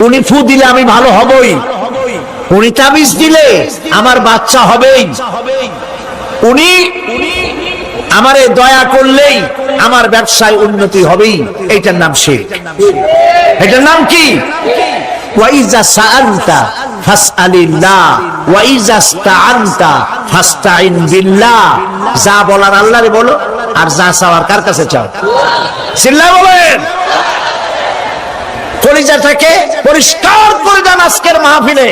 উনি ফু দিলে আমি ভালো হবই, উনি তাবিজ দিলে আমার বাচ্চা হবেই, উনি আমারে দয়া করলেই আমার ব্যবসায় উন্নতি হবেই, এইটার নাম শিরক। এটার নাম কি? ওয়াইজা সাআলতা ফাসআলিল্লাহ ওয়াইজা ইসতাআনতা ফাসতাইন বিল্লাহ। যা বলার আল্লাহরে বলো, আর যা চাওয়ার কার কাছে চাও? চিল্লায় বলেন। কলিজাটাকে পরিষ্কার করে দেন আজকের মাহফিলে।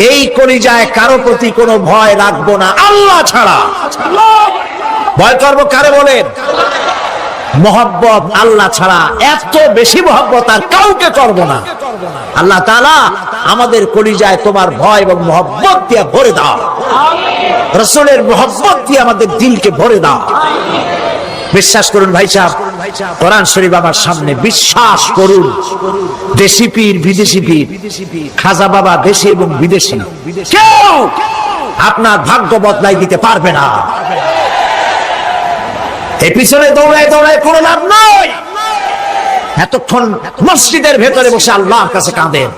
এই কলিজায় কারো প্রতি কোনো ভয় রাখবো না আল্লাহ ছাড়া। ভয় করবো কারে বলেন? মহব্বত আল্লাহ ছাড়া, এত বেশি মহব্বত আর কাউকে করব না। আল্লাহ তাআলা আমাদের কলিজায় তোমার ভয় এবং মহব্বত দিয়ে ভরে দাও। রাসূলের মহব্বত দিয়ে আমাদের দিলকে ভরে দাও। বিশ্বাস করুন ভাই সাহেব, কোরআন শরীফ আমার সামনে, বিশ্বাস করুন। দেশি পীর, বিদেশি পীর, খাজা বাবা দেশি এবং বিদেশি, কেউ আপনার ভাগ্য বদলাই দিতে পারবে না। এই পিছনে দৌড়ায় দৌড়ায় কোনো লাভ নাই। এতক্ষণ মসজিদের ভেতরে বসে আল্লাহর কাছে কাঁদেন।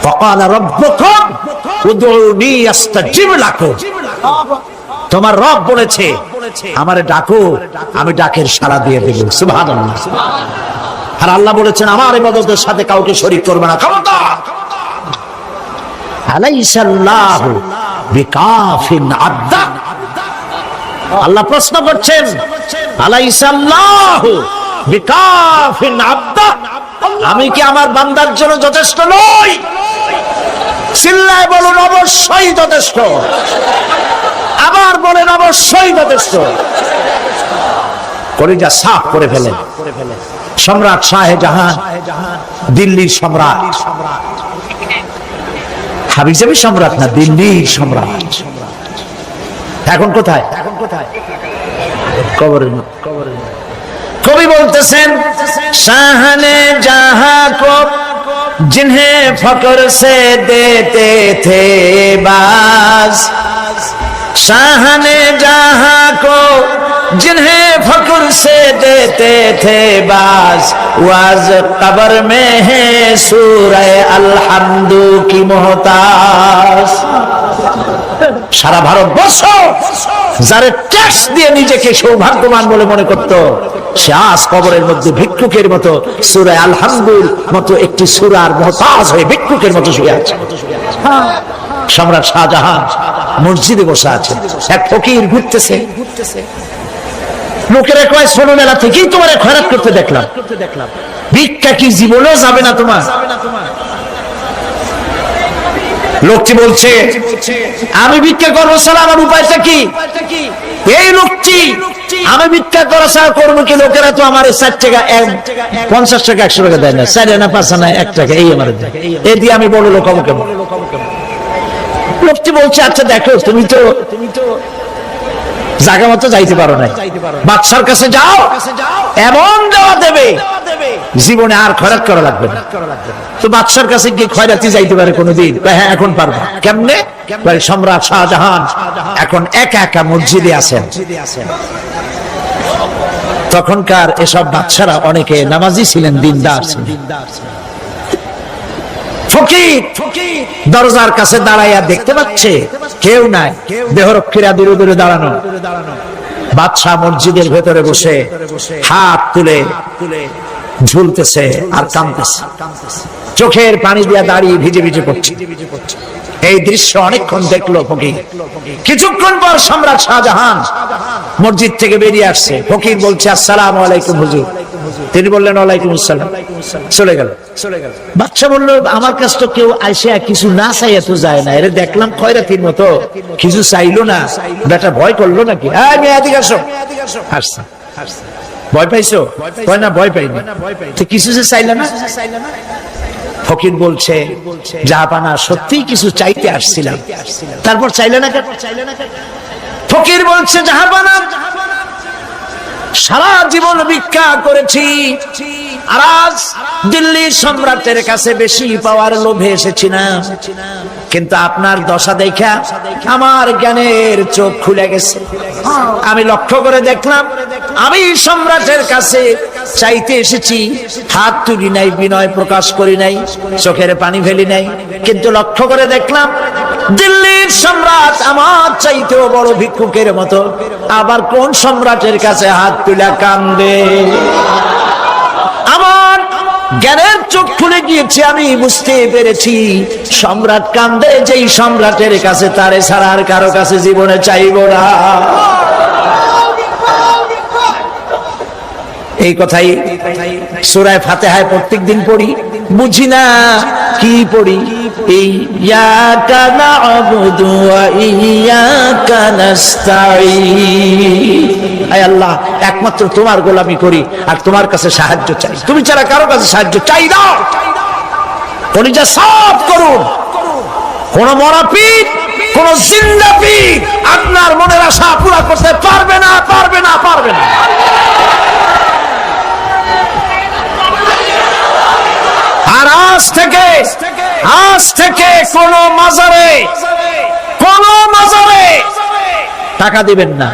ফাকালা রাব্বুকুম উদউনি আস্তাজিব লাকুম। তোমার রব বলেছে আমারে ডাকো, আমি ডাকের সাড়া দিয়ে দেব। সুবহানাল্লাহ। আর আল্লাহ বলেছেন আমার ইবাদতের সাথে কাউকে শরীক করবে না। খবরদার। আলাইসাল্লাহু বিকাফিন আবদা। আল্লাহ প্রশ্ন করছেন, আলাইসাল্লাহু বিকাফিন আবদা, আমি কি আমার বান্দার জন্য যথেষ্ট নই? চিল্লায় বলুন অবশ্যই যথেষ্ট। আবার বলেন অবশ্যই যথেষ্ট। কলিজা সাফ করে ফেলেন। সম্রাট শাহজাহান, দিল্লির সম্রাট, হাবিজাবি সম্রাট না, দিল্লির সম্রাট। এখন কোথায়? কবরে। কবি বলতেছেন, শাহনে জাহাं को जिन्हें फक्र से देते थे बाज, शाहने जहां को जिन्हें फक्र से देते थे बाज, वाज कब्र में है सूरह अलहम्दु की मोहताज। সারা ভারতবর্ষ যারা ট্যাক্স দিয়ে নিজেকে সৌভাগ্যবান বলে মনে করত, সে আজ কবরের মধ্যে ভিক্ষুকের মতো সূরা আল-হামদুর মতো একটি সূরার মুহতাজ হয়ে ভিক্ষুকের মতো শুয়ে আছে। সম্রাট শাহজাহান মসজিদে বসে আছে, এক ফকির ঘুরতেছে। লোকেরা কয় ছোট মেলা থেকেই তোমার খয়রাত করতে দেখলাম, ভিক্ষা কি জীবনেও যাবে না তোমার? লোকটি বলছে, আমি ভিক্ষা করবো ছাড়া আমার উপায়টা কি? এই লোকটি, আমি ভিক্ষা করা ছাড়া করবো কি? লোকেরা তো আমার 60 টাকা 50 টাকা 100 টাকা দেয় না, 4 আনা 5 আনা 1 টাকা এই আমার দেয়, এই দিয়ে আমি বড় লোক হবো কেমন? লোকটি বলছে, আচ্ছা দেখো তুমি তো জায়গা মতো যাইতে পারো না, বাদশার কাছে যাও, এমন দেওয়া দেবে জীবনে আর খয়রাত করা লাগবে না। তো বাদশার কাছে গিয়ে খয়রাতি যাইতে পারে কোনোদিন? হ্যাঁ, এখন পারবা। কেমনে? সম্রাট শাহজাহান এখন একা একা মসজিদে আছেন। তখনকার এসব বাদশারা অনেকে নামাজি ছিলেন, দিনদার ছিলেন। ফকির দরজার কাছে দাঁড়াইয়া দেখতে পাচ্ছে কেউ নাই, দেহরক্ষীরা দূরে দূরে দাঁড়ানো। বাদশাহ মসজিদের ভেতরে বসে হাত তুলে ঝুলতেছে আর কাঁদতেছে, চোখের পানি দিয়া দাঁড়িয়ে ভিজে ভিজে পড়ছে। এই দৃশ্য অনেকক্ষণ দেখলো ফকির। কিছুক্ষণ পর সম্রাট শাহজাহান মসজিদ থেকে বেরিয়ে আসছে। ফকির বলছে, আসসালামু আলাইকুম হুজুর। তিনি বললেন, ওয়ালাইকুম আসসালাম। চলে গেল। বাদশা বলল, আমার কাছে তো কেউ আইসা কিছু না চাইয়া তো যায় না, এর দেখলাম খয়রাতির মতো কিছু চাইলো না, বেটা ভয় করলো নাকি? হাসছে। ভয় পাইছো? কয় না, ভয় পাইনি। তো কিছু যে চাইলে না? ফকির বলছে, জাহাপানা সত্যিই কিছু চাইতে আসছিলাম। তারপর চাইলে না কেন? ফকির বলছে, জাহাপানা সারা জীবন ভিক্ষা করেছি, আর আজ দিল্লির সম্রাটের কাছে বেশি পাওয়ার লোভে এসেছি না, কিন্তু আপনার দশা দেখা আমার জ্ঞানের চোখ খুলে গেছে। আমি লক্ষ্য করে দেখলাম, আমি সম্রাটের কাছে চাইতে এসেছি, হাত তুলি নাই, বিনয় প্রকাশ করি নাই, চোখের পানি ফেলি নাই, কিন্তু লক্ষ্য করে দেখলাম দিল্লির সম্রাট আমার চাইতেও বড় ভিক্ষুকের মতো। আবার কোন সম্রাটের কাছে হাত তুলে কান্দে? আমার জ্ঞানের চোখ খুলে গিয়েছে, আমি বুঝতে পেরেছি সম্রাট কান্দে যেই সম্রাটের কাছে, তারে ছাড়া আর কারো কাছে জীবনে চাইব না। এই কথাই সূরা ফাতিহায় প্রত্যেকদিন পড়ি, বুঝি না কি পড়ি? ইয়াকা না'বুদু ওয়া ইয়াকা নাস্তাঈন। আয় আল্লাহ, একমাত্র তোমার গোলামি করি আর তোমার কাছে সাহায্য চাই, তুমি ছাড়া কারো কাছে সাহায্য চাই না। কলিজা সাফ করুন। কোন মরা পীর, কোন জিন্দা পীর আপনার মনের আশা পুরা করতে পারবে না, পারবে না, পারবে না। আর আজ থেকে কোন মাজারে টাকা দিবেন না,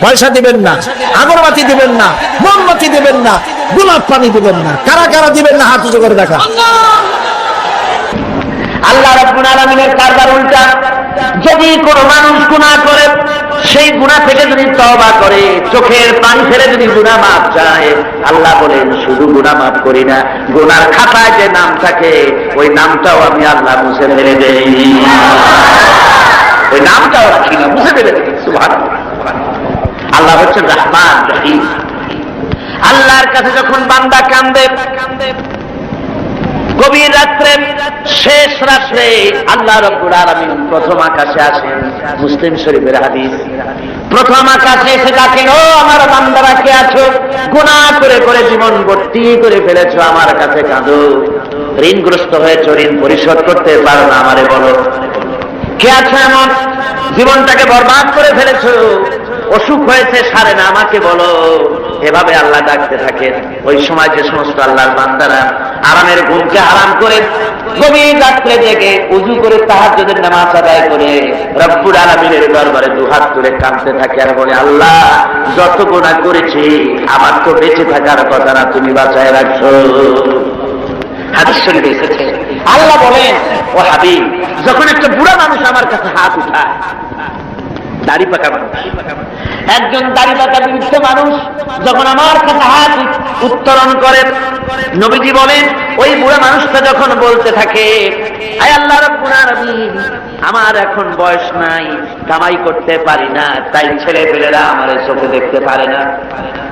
পয়সা দিবেন না, আগরবাতি দিবেন না, মোমবাতি দিবেন না, গোলাপ পানি দিবেন না। কারা কারা দিবেন না? হাত উঁচু করে দেখা। আল্লাহ রাব্বুল আলামিনের কারবার উল্টা। যদি কোনো মানুষ গুনাহ করে, সেই গুনাহ থেকে যদি তওবা করে, চোখের পানি ফেলে যদি গুনাহ মাফ চায়, আল্লাহ বলেন শুধু গুনাহ মাফ করি না, গুনার খাতায় যে নাম থাকে ওই নামটাও আমি আল্লাহ মুছে ফেলে দেই। ওই নামটাও রাখি না, মুছে ফেলে দেই। সুবহানাল্লাহ। আল্লাহ হচ্ছেন রহমান রহিম। আল্লাহর কাছে যখন বান্দা কান্দে, গভীর রাত্রে, শেষ রাত্রে আল্লাহ রাব্বুল আলামিন প্রথম আকাশে আসেন। মুসলিম শরীফের হাদিস। প্রথম আকাশে এসে ডাকেন, ও আমার বান্দারা কে আছো? গুনাহ করে করে জীবন ভর্তি করে ফেলেছো, আমার কাছে কাঁদো। ঋণগ্রস্ত হয়েছো, ঋণ পরিশোধ করতে পারো না, আমারে বলো কে আছো এমন? জীবনটাকে বরবাদ করে ফেলেছো, অসুখ হয়েছে সারে না, আমাকে বলো। এভাবে আল্লাহ ডাকতে থাকেন। ওই সময় যে সমস্ত আল্লাহর বান্দারা আরামের ঘুমকে হারাম করে গভীর রাত্রে জেগে ওযু করে তাহাজ্জুদের নামাজ আদায় করে রব্বুল আলামিনের দরবারে দুহাত তুলে কাঁদতে থাকে আর বলে, আল্লাহ যত গুনাহ করেছি আমার তো বেঁচে থাকার কথা না, তুমি বাঁচায় রাখছো। হাদিস শরীফে এসেছে, আল্লাহ বলেন, ও হাবিব, যখন একটা বুড়া মানুষ আমার কাছে হাত উঠায়, দাড়ি পাকা মানুষ, একজন দাড়ি পাকা বৃদ্ধ মানুষ যখন আমার কাছে হাত উত্তোলন করে, নবীজি বলেন ওই বুড়া মানুষটা যখন বলতে থাকে, আয় আল্লাহ রাব্বুল আলামিন, আমার এখন বয়স নাই, কামাই করতে পারি না, তাই ছেলে পেলেরা আমার চোখে দেখতে পারে না,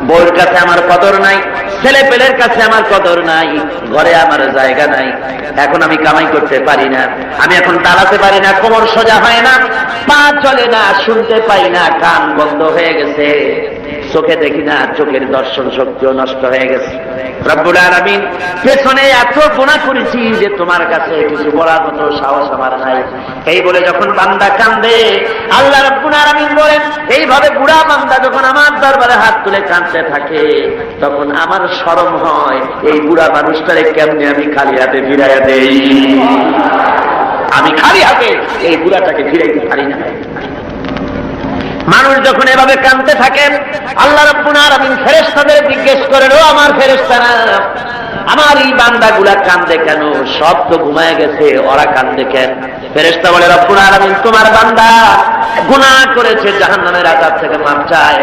বউর কাছে আমার কদর নাই, ছেলে পেলের কাছে আমার কদর নাই, ঘরে আমার জায়গা নাই, এখন আমি কামাই করতে পারি না, আমি এখন দাঁড়াতে পারি না, কোমর সোজা হয় না, পা চলে না, শুনতে পাই না, কান বন্ধ হয়ে গেছে, চোখে দেখি না, চোখের দর্শন শক্তিও নষ্ট হয়ে গেছে। রব্বুল আলামিন পেছনে এত গুনাহ করেছি যে তোমার কাছে কিছু বলার মতো সাহস আমার নাই। এই বলে যখন বান্দা কাঁদে, আল্লাহ রব্বুল আলামিন বলেন, এইভাবে বুড়া বান্দা যখন আমার দরবারে হাত তুলে কাঁদতে থাকে, তখন আমার শরম হয় এই বুড়া মানুষটারে কেমনে আমি খালি হাতে ফিরাইয়া দেই। আমি খালি হাতে এই বুড়াটাকে ফিরাইতে পারি না। মানুষ যখন এভাবে কাঁদতে থাকেন, আল্লাহ রাব্বুল আলামিন ফেরেশতাদের জিজ্ঞেস করেন, ও আমার ফেরেশতারা, আমার এই বান্দাগুলা কাঁদে কেন? সব তো ঘুমায় গেছে, ওরা কাঁদে কেন? ফেরেশতা বলে, রব্বুল আলামিন তোমার বান্দা গুনাহ করেছে, জাহান্নামের আযাব থেকে মাফ চায়।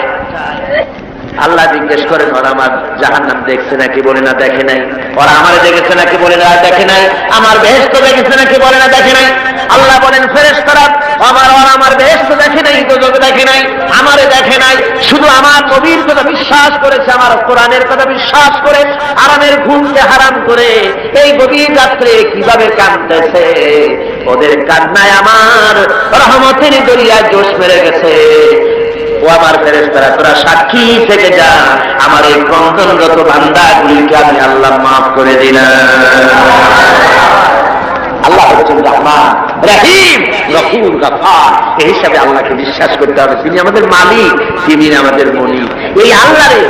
আল্লাহ জিজ্ঞেস করেন, ওরা আমার জাহান্নাম দেখছে নাকি? বলে না, দেখে নাই। ওরা আমারে দেখেছে নাকি? বলে না, দেখে নাই। আমার বেহেশত দেখেছে নাকি? বলে না, দেখে নাই। আল্লাহ বলেন, ফেরেশতারা আমার বেহেশত দেখে নাই, দোজখ দেখে নাই, আমারে দেখে নাই, শুধু আমার নবীর কথা বিশ্বাস করেছে, আমার কোরআনের কথা বিশ্বাস করে আরামের ঘুমকে হারাম করে এই গভীর রাত্রে কিভাবে কাঁদতেছে। ওদের কান্নায় আমার রহমতের দরিয়ায় জোশ মেরে গেছে। ও আমার ফেরেশতারা, তোরা সাক্ষী থেকে যা, আমার এই ক্রন্দনরত বান্দাগুলিকে আমি আল্লাহ মাফ করে দিলাম। আল্লাহ হচ্ছেন রহমান, রহিম, গফুর, গফার। এই হিসাবে আল্লাহকে বিশ্বাস করতে হবে। তিনি আমাদের মালিক, তিনি আমাদের মনি। এই আল্লাহরে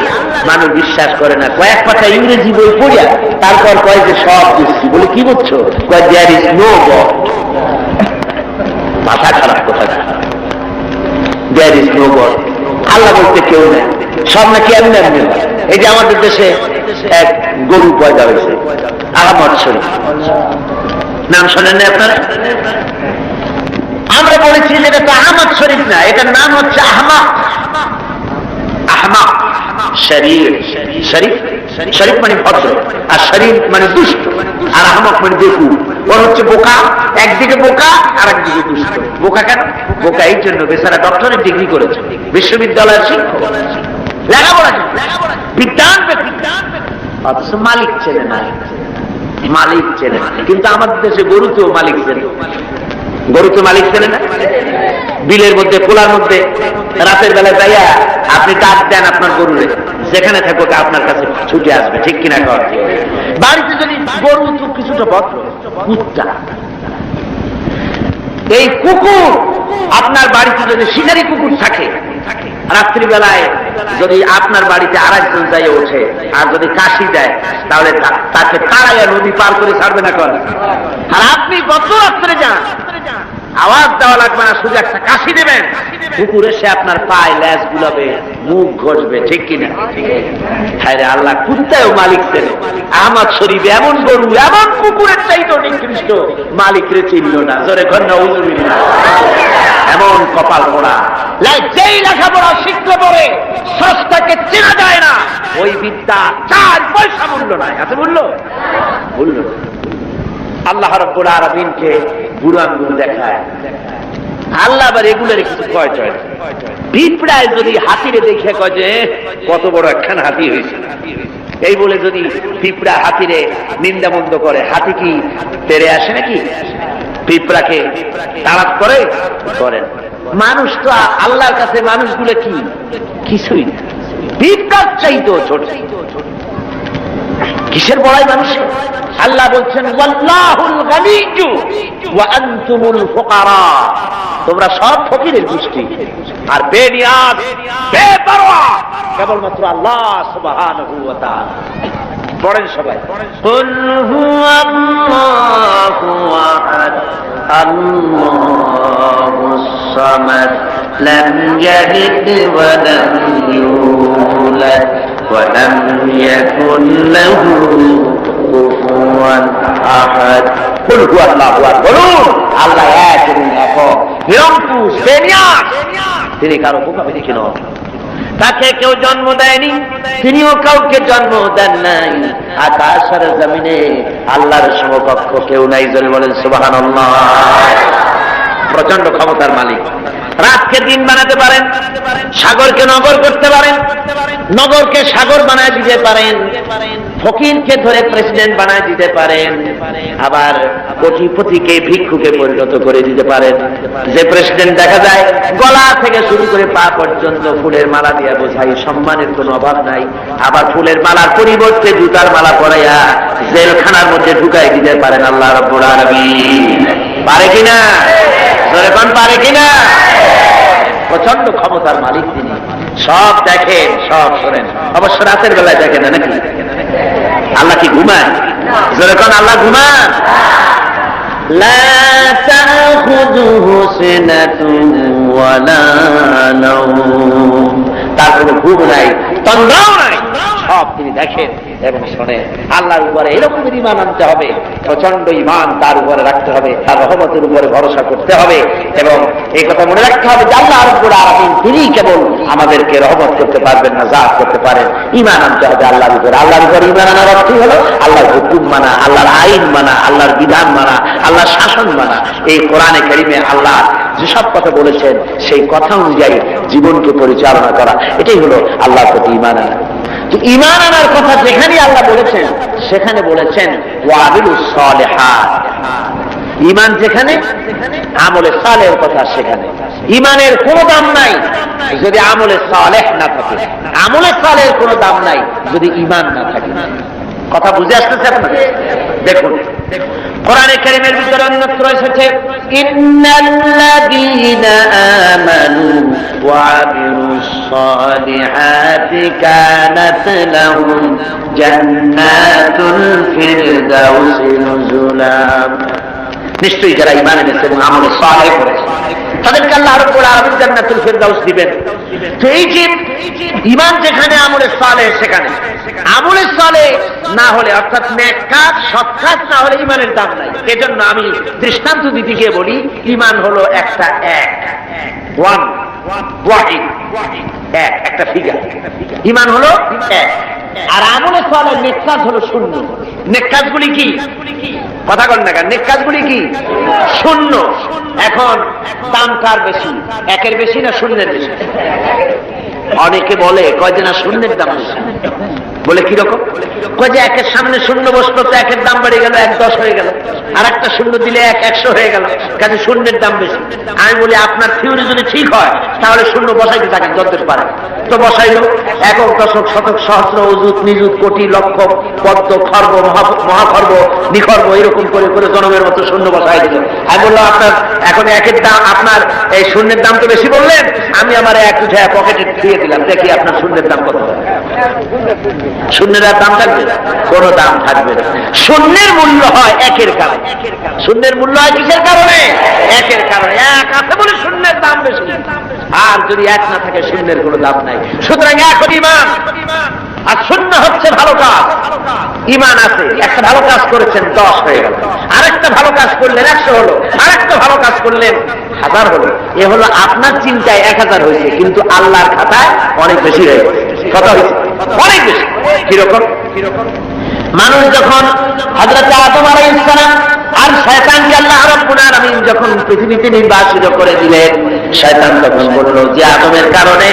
মানুষ বিশ্বাস করে না। কয়েক পাতা ইংরেজি বই পড়িয়া তারপর কয় যে সব বুঝছি। বলে কি বুঝছো? কয় দেয়ার ইজ নো গড। মাথা খারাপ কথা। দেয়ার ইজ নো গড, আল্লাহ বলতে কেউ নেই। সব নাকি এমনি এমনি। এই যে আমাদের দেশে এক গরু পয়দা হয়েছে, আহমদ শরীফ, নাম শোনেন না আপনারা? আমরা বলেছি যে এটা তো আহমদ শরীফ না, এটার নাম হচ্ছে আহমাক। আহমাক শরীফ, শরীফ শরীফ মানে ভদ্র, আর শরীফ মানে দুষ্ট, আর আহমক মানে বেকু। ওর হচ্ছে বোকা, একদিকে বোকা আর একদিকে দুষ্ট। বোকা কেন? বোকা এই জন্য বেচারা ডক্টরের ডিগ্রি করেছে, বিশ্ববিদ্যালয়ের শিক্ষক, লেখাপড়া বিজ্ঞান, অথচ মালিক ছেলে না, মালিক ছেলে। কিন্তু আমাদের দেশে গরুতেও মালিক ছেলে, গরুতে মালিক ছেলে না। বিলের মধ্যে, পোলার মধ্যে রাতের বেলা যাইয়া আপনি ডাক দেন আপনার গরুরে, যেখানে থাকুক আপনার কাছে ছুটে আসবে, ঠিক কিনা কর? বাড়িতে যদি গরু তো কিছুটা ভদ্র, কুত্তা, এই কুকুর আপনার বাড়িতে যদি শিকারী কুকুর থাকে, রাত্রিবেলায় যদি আপনার বাড়িতে আরেকজন যাই ওঠে আর যদি কাশি দেয়, তাহলে তাকে তাড়াইয়া নদী পার করে ছাড়বে না কর? আর আপনি গত রাত্রে যান, আওয়াজ দেওয়া লাগবে না, শুধু একটা কাশি দেবেন, কুকুর এসে আপনার পায়ে ল্যাজ গুলাবে, মুখ ঘষবে, ঠিক কিনা? হ্যাঁ রে, আল্লাহ কুত্তায়ও মালিক ছেলে। আহমদ শরীফ এমন গরু, এমন কুকুরের চাইতে নিকৃষ্ট, মালিক রে চিনল না। জোরে ঘন্না উজুবিল না, এমন কপাল পোড়া। যেই লেখাপড়া শিখতে পড়ে স্রষ্টাকে চেনা যায় না, ওই বিদ্যা 4 পয়সা মূল্য নাই। আছে মূল্য? মূল্য। আল্লাহ রাব্বুল আলামিনকে বুড়ো আঙ্গুল দেখায়। আল্লাহ আবার এগুলোর কিছু কয় চয়। পিঁপড়ায় যদি হাতিরে দেখে কয় যে কত বড় একখান হাতি হয়েছে, এই বলে যদি পিঁপড়া হাতিরে নিন্দা মন্দ করে, হাতি কি তেড়ে আসে নাকি? পিঁপড়াকে তাড়াত করে? করেন। মানুষ তো আল্লাহর কাছে মানুষগুলো কি? কিছুই না, পিঁপড়ার চাইতেও ছোট। কিসের বড়াই মানুষের? আল্লাহ বলছেন, ওয়াল্লাহুল গানিয়্যু ওয়া আনতুমুল ফুকারা। তোমরা সব ফকিরের গোষ্ঠী আর বেনিয়াজ, বেপরোয়া কেবলমাত্র আল্লাহ সুবহানাহু ওয়া তাআলা। পড়েন সবাই, কুল হুয়াল্লাহু আহাদ, আল্লাহুস সামাদ, লাম ইয়ালিদ ওয়া লাম ইউলাদ ওয়া লাম ইয়াকুল লাহু কুফুয়ান আহাদ। কুল হুয়াল্লাহু আহাদ, বলুন আল্লাহ এক এবং একক, নিরঙ্কুশ, বেনিয়াজ। তিনি কারো মুখাপেক্ষী নন, তাকে কেউ জন্ম দেয়নি, তিনিও কাউকে জন্ম দেন নাই। আকাশ আর জমিনে আল্লাহর সমকক্ষ কেউ নাই। জোরে বলেন সুবহানাল্লাহ। প্রচন্ড ক্ষমতার মালিক। রাতকে দিন বানাতে পারেন, সাগরকে নগর করতে পারেন, নগরকে সাগর বানায় দিতে পারেন। ফকিরকে ধরে প্রেসিডেন্ট বানায় দিতে পারেন, আবার কোটিপতিকে ভিক্ষুকে পরিণত করে দিতে পারেন। যে প্রেসিডেন্ট দেখা যায় গলা থেকে শুরু করে পা পর্যন্ত ফুলের মালা দিয়ে বোঝাই, সম্মানের কোনো অভাব নাই, আবার ফুলের মালার পরিবর্তে জুতার মালা পরাইয়া জেলখানার মধ্যে ঢুকাই দিতে পারেন আল্লাহ রাব্বুল আলামিন। পারে কিনা? জোরে কোন পারে কিনা? প্রচন্ড ক্ষমতার মালিক তিনি, সব দেখেন, সব শোনেন। অবশ্য রাতের বেলায় দেখেন না নাকি? আল্লাহ কি ঘুমায়? জোরে কোন আল্লাহ ঘুমান? লা তাখুযুহু সিনাতুন ওয়ালা নাওম, তার কোনো ঘুম নাই, তন্দ্রাও নাই, সব তিনি দেখেন এবং শোনেন। আল্লাহর উপরে এরকম ঈমান আনতে হবে, প্রচন্ড ঈমান তার উপরে রাখতে হবে, তার রহমতের উপরে ভরসা করতে হবে এবং এই কথা মনে রাখতে হবে যে আল্লাহ রাব্বুল আলামিন তিনি কেবল আমাদেরকে রহমত করতে পারবেন না, জাত করতে পারেন। ঈমান আনতে হবে আল্লাহর উপরে। আল্লাহর উপরে ঈমান আনার অর্থ হলো আল্লাহর হুকুম মানা, আল্লাহর আইন মানা, আল্লাহর বিধান মানা, আল্লাহর শাসন মানা। এই কোরআনে কারিমে আল্লাহ যেসব কথা বলেছেন সেই কথা অনুযায়ী জীবনকে পরিচালনা করা, এটাই হলো আল্লাহর প্রতি ঈমান আনা। ঈমান আনার কথা যেখানে আল্লাহ বলেছেন সেখানে বলেছেন ওয়াবিলুস সালিহাত। ঈমান যেখানে, আমলে সালেহের কথা সেখানে। ঈমানের কোনো দাম নাই যদি আমলে সালেহ না থাকে, আমলে সালেহের কোনো দাম নাই যদি ঈমান না থাকে। কথা বুঝে আসতেছে আপনাদের? দেখুন কোরআনে কারীমের ভিতরে অন্যত্র এসেছে ইন্নাল্লাযীনা আমানু ওয়া আমিলুস সালিহাতি কানাত লাহুম জান্নাতুল ফিরদাউসি নুজুলা। নিশ্চয়ই যারা ঈমান এনেছে এবং আমলে সালেহ করেছে তাদেরকে আল্লাহ রাব্বুল আলামিন জান্নাতুল ফিরদাউস দিবেন। তো এই যে ঈমান যেখানে, আমলে সালেহ সেখানে। আমলে সালেহ না হলে, অর্থাৎ নেক কাজ, সৎ কাজ না হলে ঈমানের দাম নাই। এজন্য আমি দৃষ্টান্ত দিতে গিয়ে বলি ঈমান হলো একটা এক, ওয়ান, ওয়াহিদ, এক, একটা ফিগার। ঈমান হলো এক, আর আমলে সালেহ নেক কাজ হলো শূন্য। নেক কাজগুলি কি? কথা বলেন না কেন? নেক কাজগুলি কি? শূন্য। এখন দাম কার বেশি, একের বেশি না শূন্যের বেশি? অনেকে বলে কয় যে না শূন্যের দাম বেশি। বলে কিরকম? কয় যে একের সামনে শূন্য বসলো তো একের দাম বেড়ে গেল, 1-10 হয়ে গেল, আর একটা শূন্য দিলে 1-100 হয়ে গেল, কাজে শূন্যের দাম বেশি। আমি বলি আপনার থিওরি যদি ঠিক হয় তাহলে শূন্য বসাইতে থাকেন যতদূর পারে। তো বসাইলো একক, দশক, শতক, সহস্র, অযুত, নিযুত, কোটি, লক্ষ, পদ্ম, খর্ব, মহাখর্ব, নিখর্ব, এরকম করে করে জনমের মতো শূন্য বসাই দিল। আমি বললাম আপনার এখন একের দাম, আপনার এই শূন্যের দাম তো বেশি বললেন, আমি আমার এক উঠে পকেটে দিয়ে দিলাম, দেখি আপনার শূন্যের দাম কত। শূন্যের আর দাম থাকবে? কোন দাম থাকবে না। শূন্যের মূল্য হয় একের কারণে। শূন্যের মূল্য হয় কিসের কারণে? একের কারণে। এক আছে বলে শূন্যের দাম বেশি, আর যদি এক না থাকে শূন্যের কোনো দাম নাই। সুতরাং এক ঈমান আর শূন্য হচ্ছে ভালো কাজ। ঈমান আছে, একটা ভালো কাজ করেছেন 10 হয়ে গেল, আরেকটা ভালো কাজ করলেন 100 হলো, আরেকটা ভালো কাজ করলেন 1000 হলো। এ হলো আপনার চিন্তায় 1000 হয়েছে, কিন্তু আল্লাহর খাতায় অনেক বেশি হয়ে গেছে। কত হয়েছে? অনেক বেশি। কিরকম? মানুষ যখন হযরত আদম আলাইহিস সালাম আর শয়তানকে আল্লাহ রাব্বুল আলামিন যখন পৃথিবীতে নির্বাসিত করে দিলেন, শয়তান তখন বলল যে আদমের কারণে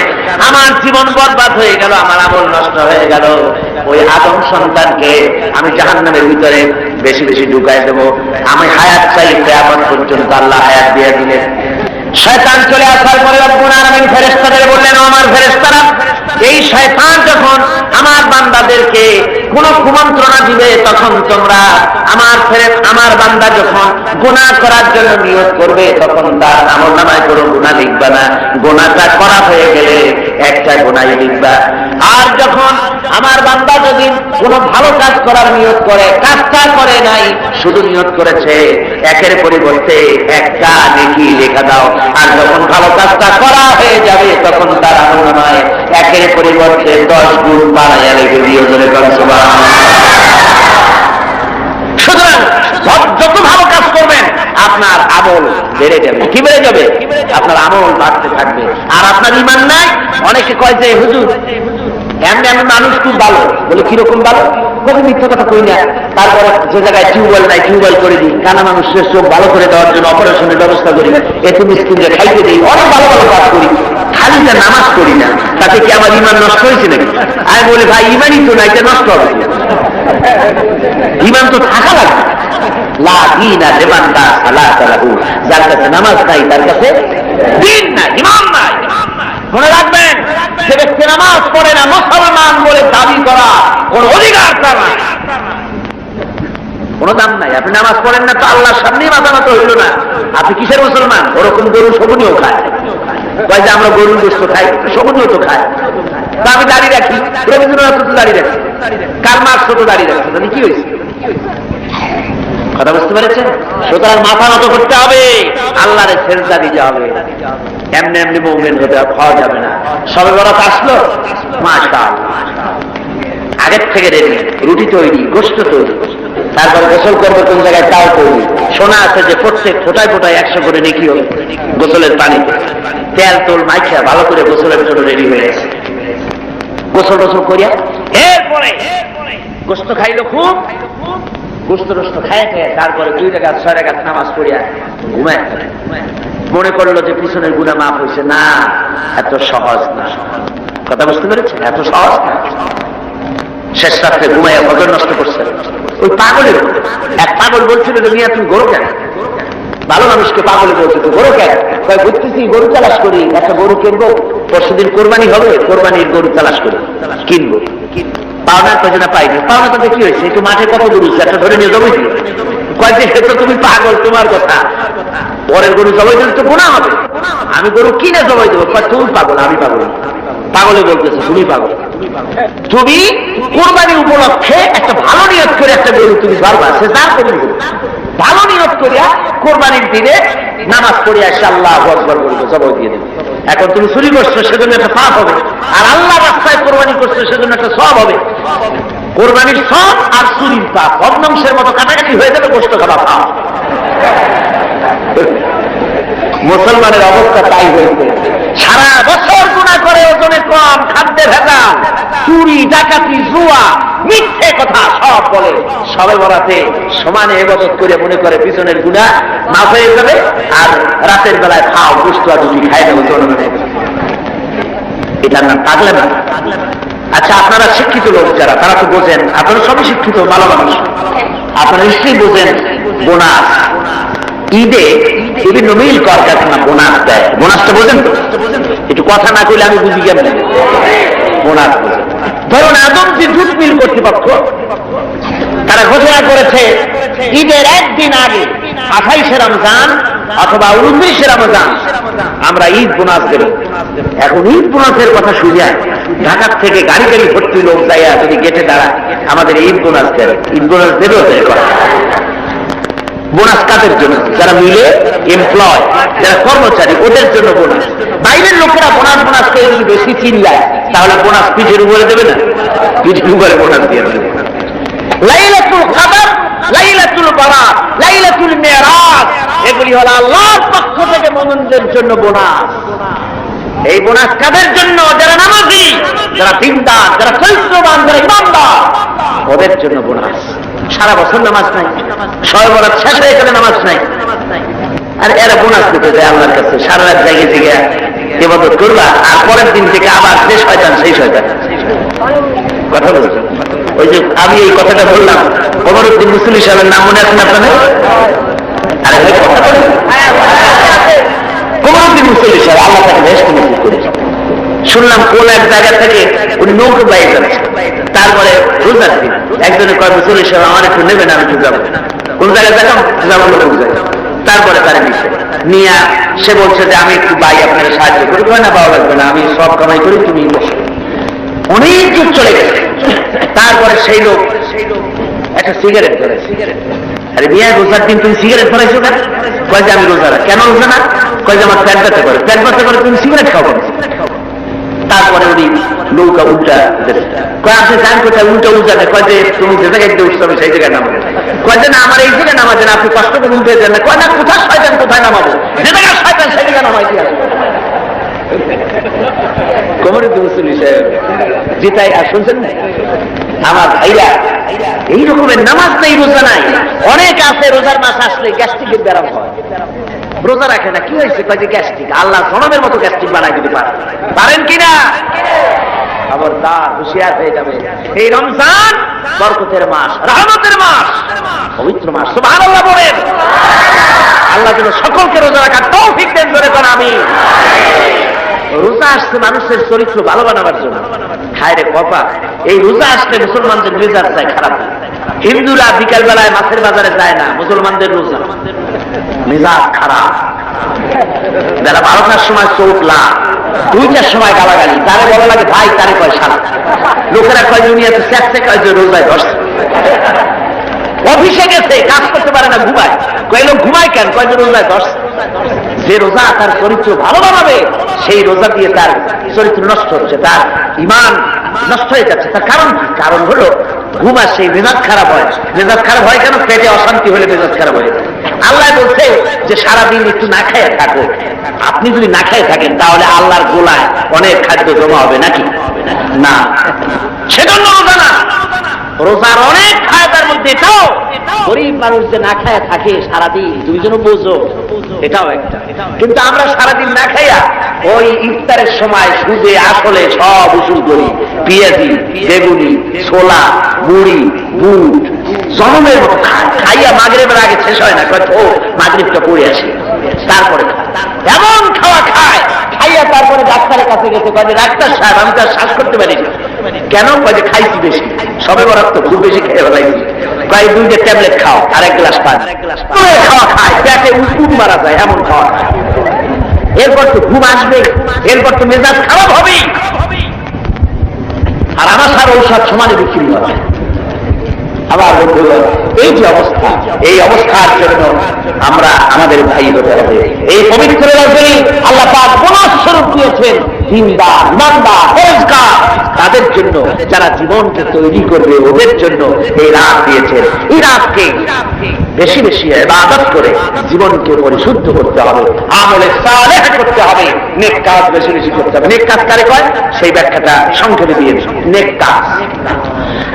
আমার জীবন বরবাদ হয়ে গেল, আমার আমল নষ্ট হয়ে গেল, ওই আদম সন্তানকে আমি জাহান্নামের ভিতরে বেশি বেশি ঢুকাই দেব, আমি হায়াত চাই, কিয়ামত পর্যন্ত। আল্লাহ হায়াত দিয়ে দিলেন। শয়তান চলে আসার পরে রব্বুল আলামিন ফেরেশতাদের বললেন, আমার ফেরেশতারা, এই শয়তান যখন আমার বান্দাদেরকে কোন কুমন্ত্রণা দিবে তখন তোমরা আমার বান্দা যখন গুনাহ করার জন্য নিয়ত করবে তখন তার আমলনামায় কোনো গুনাহ লিখবা না, গুনাহটা করা হয়ে গেলে একটা গুনাহই লিখবা। আর যখন আমার বান্দা যদি কোনো ভালো কাজ করার নিয়ত করে, কাজটা করে নাই, শুধু নিয়ত করেছে, একের পরিবর্তে একটা নেকি লেখা দাও। আর যখন ভালো কাজটা করা হয়ে যাবে তখন তার আমলনামায় একের পরিবর্তে 10 গুণ বাড়াইয়া লিখে দিও। সুতরাং যত ভালো কাজ করবেন আপনার আমল বেড়ে যাবে। কি বেড়ে যাবে? আপনার আমল বাড়তে থাকবে। আর আপনার ঈমান নাই। অনেকে কয় যে হুজুর এমনি আমি মানুষ খুব ভালো, বলে কিরকম ভালো? বলে মিথ্যা কথা কই না, তারপরে যে জায়গায় টিউবওয়েল নাই টিউবওয়েল করে দিই, কানা মানুষের চোখ ভালো করে দেওয়ার জন্য অপারেশনের ব্যবস্থা করি, এতে মিসকিনদের খাইতে দিই, অনেক ভালো ভালো কাজ করি, খালি না নামাজ পড়ি না, তাতে কি আমার ঈমান নষ্ট হয়েছে নাকি? আমি বলি ভাই ঈমানই তো না, এটা নষ্ট হবে। ইমান তো থাকা লাগবে। লা দীনা লিমান লা সালাতা লাহু, যার কাছে নামাজ নাই তার কাছে দিন নাই, ইমান নাই। মনে রাখবেন, যে ব্যক্তি নামাজ পড়ে না, মুসলমান বলে দাবি করা কোন অধিকার তার নাই, কোন দাম নাই। আপনি নামাজ পড়েন না তো আল্লাহর সামনেই মাথা নত হইল না, আপনি কিসের মুসলমান? ওরকম গরু শগুনিও খায়, কয় যে আমরা গরুর গোশত খাই, শগুনিও তো খায়। তা আমি দাঁড়িয়ে রাখি, রবীন্দ্রনাথ তো দাঁড়িয়ে রাখি, কার মার্কস তো দাঁড়িয়ে রাখছে, তাহলে কি হয়েছে? কথা বুঝতে পেরেছেন? সুতরাং মাথা নত করতে হবে, আল্লাহরে সেজদা দিতে হবে। এমনি এমনি মুমিন হতে খাওয়া যাবে না। সবে বরাত আসলো, মাশাআল্লাহ, আগের থেকে রেডি, রুটি তৈরি, গোশত তৈরি, তারপরে গোসল করবো কোন জায়গায় তাও তৈরি। শোনা আছে যে প্রত্যেক ফোটায় ফোটায় 100 করে নেকি হবে গোসলের পানিতে। তেল তোল মাইখা ভালো করে গোসলের জন্য রেডি হয়ে গেছে। গোসল টোসল করিয়া এরপরে গোস্ত খাইলো খুব, গোস্ত টোস্ত খায় খেয়ে তারপরে 2 রাকাত 6 রাকাত নামাজ পড়িয়া ঘুমায়। মনে করলো যে পিছনের গুনাহ মাফ হয়েছে। না, এত সহজ না। কথা বুঝতে পেরেছেন? এত সহজ না। শেষ রাত্রে ঘুমাইয়া ফজর নষ্ট করছে। ওই পাগলের এক পাগল বলছিল যে মিয়া তুমি গরু কেন? ভালো মানুষকে পাগলে বলছে তো গরু কেন? বুঝতেছি গরু তালাশ করি, একটা গরু কিনবো, পরশুদিন কোরবানি হবে, কোরবানির গরু তালাশ করি, কিনবো। পাওনার তো যেটা পাইনি, পাওনা তাতে কি হয়েছে? একটু মাঠে কত গরু একটা ধরে নিয়ে জবাই দিল। কয়েকদিন তো তুমি পাগল, তোমার কথা, পরের গরু জবাই দিলে তো গুনাহ হবে, আমি গরু কিনে জবাই দেবো। তুমি পাগল, আমি পাগল। পাগলে বলতেছে তুমি পাগল। তুমি কোরবানি উপলক্ষে একটা ভালো নিয়ত করে একটা গরু তুমি পারবা, সে যা করবে ভালো নিয়ত করিয়া কোরবানির দিনে নামাজ পড়িয়া এসে আল্লাহু আকবার বলবে, জবাই দিয়ে দেবে। এখন তুমি চুরি করছো, সেজন্য একটা পাপ হবে, আর আল্লাহ রাস্তায় কোরবানি করছো, সেজন্য একটা সওয়াব হবে। কোরবানির সওয়াব আর চুরির পাপ ভগ্নাংশের মতো কাটাকাটি হয়ে যাবে, গোশত খাওয়া পাপ। মুসলমানের অবস্থা তাই হয়েছে। সারা বছর গুনাহ করে, ওজনে কম, খাদ্যে ভেজাল, চুরি, ডাকাতি, জুয়া, মিথ্যে কথা সব বলে। সবে বরাতে সমানে ইবাদত করে মনে করে পিছনের গুনাহ মাফ হয়ে যাবে, আর রাতের বেলায় খাও গোশত আর রুটি খাই দেবো জনগণের। এটার নাম পাগলা না। আচ্ছা, আপনারা শিক্ষিত লোক যারা, তারা তো বোঝেন, আপনারা সবই শিক্ষিত ভালো মানুষ, আপনারা নিশ্চয়ই বোঝেন বোনাস। ঈদে বিভিন্ন মিল কলকারখানা বোনাস দেয়। বোনাসটা বোঝেন তো? একটু কথা না কইলে আমি বুঝি কেমন বোনাস বোঝেন। ধরুন আদমজি জুট মিল কর্তৃপক্ষ তারা ঘোষণা করেছে ঈদের একদিন আগে 28শে রমজান অথবা 29শে রমজান আমরা ঈদ বোনাস দেব। এখন ঈদ বোনাসের কথা শুনে ঢাকার থেকে গাড়ি গাড়ি ভর্তি লোক যাইয়া যদি গেটে দাঁড়ায় আমাদের ঈদ বোনাস দেবে, ঈদ বোনাস দেবে ওদের কথা। বোনাস কাদের জন্য? যারা মিলে এমপ্লয়, যারা কর্মচারী, ওদের জন্য বোনাস। বাইরের লোকেরা বোনাস বোনাস করে যদি বেশি চিল্লায় তাহলে বোনাস পিঠের উপরে দেবে না, পিঠের উপরে বোনাস দিয়ে দেবে। লাইলাতুল কদর, লাইলাতুল বারাত, লাইলাতুল মিরাজ, এগুলি হলো আল্লাহর পক্ষ থেকে মুমিনদের জন্য বোনাস। এই বোনাস কাদের জন্য? যারা নামাজি, যারা দিনদার, যারা চরিত্রবান, যারা ইমানদার, ওদের জন্য বোনাস। সারা বছর নামাজ নাই, শবে বরাত শেষ হয়ে গেলে নামাজ নাই, আর এরা বোনাস দিতে যায় আল্লাহর কাছে। সারা রাত জায়গায় থেকে ইবাদত করবা, আর পরের দিন থেকে আবার যে শয়তান সেই শয়তান। কথা বলছেন? ওই যে আমি এই কথাটা বললাম, ওমরউদ্দিন মুসলিম সাহেবের নাম মনে আছেন আপনাদের? আরে ভাই কথা বলেন, ওমরউদ্দিন মুসলিম সাহেব আল্লাহ তাকে বেহেশতে নসিব করেছে। শুনলাম কোন এক জায়গা থেকে উনি নৌকো বাইরে যাচ্ছে, তারপরে রোজার দিন একজনে কয় মুসলিম সাহেব আমার একটু নেবেন, আমি একটু যাবো। কোন জায়গায় দেখাম যাবো, তারপরে তারা নিয়ে সে বলছে যে আমি একটু ভাই আপনারা সাহায্য করি। কয় না, পাওয়া লাগবে না, আমি সব কামাই করি, তুমি বসো। অনেক দূর চলে গেছে। তারপরে সেই লোক একটা সিগারেট ধরেছে। আরে বিয়ে রোজার দিন তুমি সিগারেট ধরাইছো কেন? কয় যে আমি রোজা না। কেন রোজা না? কয় যে আমার পেট ব্যথা করে। পেট ব্যথা করে তুমি সিগারেট খাও কেন? তারপরে উনি নৌকা উল্টা কয় আপনি জান কোথায় উল্টা উল্টা দেয়? কয় যে তুমি যে জায়গায় উঠতে হবে সেই জায়গায় নামাবে। কয় যে না, আমার এই জায়গায় নামাবে না, আপনি কষ্ট করে উল্টে দেন না। কয় না, কোথায় শয়তান কোথায় নামাবো? যে জায়গায় শয়তান সেই জায়গায় নামাই দিয়ে আসবে। ওমরউদ্দিন মুসলিম সাহেব জিতাই আর শুনছেন না আমার ভাইরা, এই রকমের নামাজ নেই, রোজা নাই। অনেক আছে রোজার মাস আসলে গ্যাস্ট্রিকের ব্যারাম হয়, রোজা রাখে না। কি হয়েছে? কয় যে গ্যাস্ট্রিক। আল্লাহ জনমের মতো গ্যাস্ট্রিক বানাই দিতে পারেন কিনা? খবরদার, হুঁশিয়ার হয়ে যাবে। এই রমজান বরকতের মাস, রহমতের মাস, পবিত্র মাস। সুবহানাল্লাহ বলেন। আল্লাহ যেন সকলকে রোজা রাখার তৌফিক দেন, ধরে কোন আমিন। রোজা আসছে মানুষের চরিত্র ভালো বানাবার জন্য। খায় রে কপা, এই রোজা আসলে মুসলমানদের মেজাজ যায় খারাপ। হিন্দুরা বিকাল বেলায় মাছের বাজারে যায় না, মুসলমানদের রোজা মেজাজ খারাপ। বেলা 12টার সময় চোখ লাল, 2টার সময় গালাগালি, তারে বলা লাগে ভাই, তারে কয় সারা। লোকেরা কয় দুনিয়াতে চেষ্টা কয় যে রোজায় ধরছে। অফিসে গেছে, কাজ করতে পারে না, ঘুমায়। কয় লোক ঘুমায় কেন? কয় যে রোজায় ধরছে। যে রোজা তার চরিত্র ভালো বানাবে, সেই রোজা দিয়ে তার চরিত্র নষ্ট হচ্ছে, তার ঈমান নষ্ট হয়ে যাচ্ছে। তার কারণ কি? কারণ হলো ঘুম আসে, মেজাজ খারাপ হয়। মেজাজ খারাপ হয় কেন? পেটে অশান্তি হলে মেজাজ খারাপ হয়ে যায়। আল্লাহ বলছে যে সারাদিন একটু না খাইয়া থাকো। আপনি যদি না খাইয়ে থাকেন তাহলে আল্লাহর গোলায় অনেক খাদ্য জমা হবে নাকি? না, সেজন্য রোজা না। রোজার অনেক ফায়দার মধ্যে এটাও, গরিব মানুষ যে না খায়া থাকে সারাদিন, দুইজনও বোঝো, এটাও একটা। কিন্তু আমরা সারাদিন না খাইয়া ওই ইফতারের সময় সুদে আসলে সব উসুল করি, পেঁয়াজি, বেগুনি, ছোলা, মুড়ি, বুট, জনমের মতো খাইয়া মাগরিবের আগে শেষ হয় না, ও মাগরিবটা পড়ে আসি, তারপরে এমন খাওয়া খায়। খাইয়া তারপরে ডাক্তারের কাছে গেছে, কয়ে ডাক্তার সাহেব আমি তো শ্বাস করতে পারি না। কেন? কয়ে খাইছি বেশি, সবে বরাত তো খুব বেশি খেয়ে ফেলাইছি। প্রায় 2টা ট্যাবলেট খাও আর 1 গ্লাস পান। খাওয়া খায়, পেটে উদ মারা যায়, এমন খাওয়া খায়। এরপর তো ঘুম আসবে, এরপর তো মেজাজ খারাপ হবে। আর আমার সার ঔষধ সমানে বিক্রি হবে। আবার এই যে অবস্থা, এই অবস্থার জন্য আমরা আমাদের ভাই হতে হবে। এই পবিত্র রজনী আল্লাহ পাক বোনাস স্বরূপ দিয়েছেন দিনদার, ইমানদার, পরেজগার তাদের জন্য, যারা জীবনকে তৈরি করবে ওদের জন্য এই রাত দিয়েছেন। এই রাতকে বেশি বেশি ইবাদত করে জীবনকে পরিশুদ্ধ করতে হবে, আমলে সালেহ করতে হবে, নেক কাজ বেশি বেশি করতে হবে। নেক কাজ কারে কয় সেই ব্যাখ্যাটা সংক্ষেপে দিয়েছি। নেক কাজ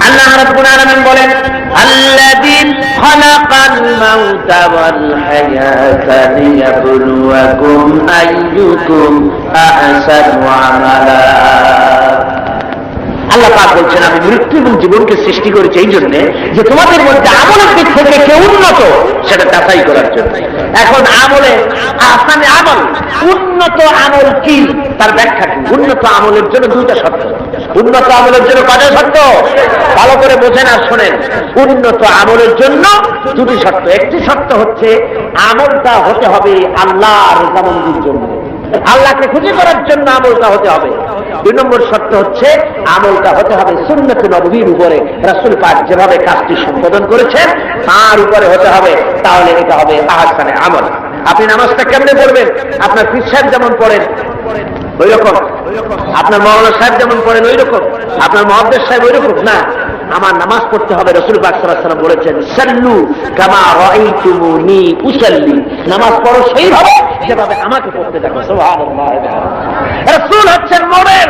আল্লাহ রাব্বুল আলামিন বলেন, আল্লাযী খালাকাল মাউতা ওয়াল হায়াতা লিয়াবলুয়াকুম আইয়ুকুম আহসানু আমালা। আল্লাহ পাক বলছেন, আমি মৃত্যু এবং জীবনকে সৃষ্টি করেছি এই জন্য যে তোমাদের মধ্যে আমলের দিক থেকে কে উন্নত সেটা যাচাই করার জন্য। এখন আমলে আহসানে আমল, উন্নত আমল কি তার ব্যাখ্যা কি? উন্নত আমলের জন্য 2টা শর্ত। উন্নত আমলের জন্য কয়টা শর্ত? ভালো করে বোঝেন আর শোনেন। উন্নত আমলের জন্য 2টি শর্ত। একটি শর্ত হচ্ছে আমলটা হতে হবে আল্লাহর রেজামন্দির জন্য, আল্লাহকে খুশি করার জন্য আমলটা হতে হবে। 2 নম্বর শর্ত হচ্ছে আমলটা হতে হবে সুন্নাত নববীর উপরে, রাসূল পাক যেভাবে কাজটি সম্পাদন করেছেন তার উপরে হতে হবে, তাহলে এটা হবে আহসানে আমল। আপনি নামাজটা কেমনে পড়বেন? আপনার পীর সাহেব যেমন পড়েন ওই রকম, আপনার মাওলানা সাহেব যেমন পড়েন ওই রকম, আপনার মুহাদ্দিস সাহেব ওই রকম না। আমার নামাজ পড়তে হবে, রাসূল পাক সাল্লাল্লাহু আলাইহি ওয়াসাল্লাম বলেছেন, সাল্লু কামা রাআইতুমুনি উসাল্লি। নামাজ পড়ো সেইভাবে যেভাবে আমাকে পড়তে দেখো। সুবহানাল্লাহ। রাসূল হচ্ছেন মডেল,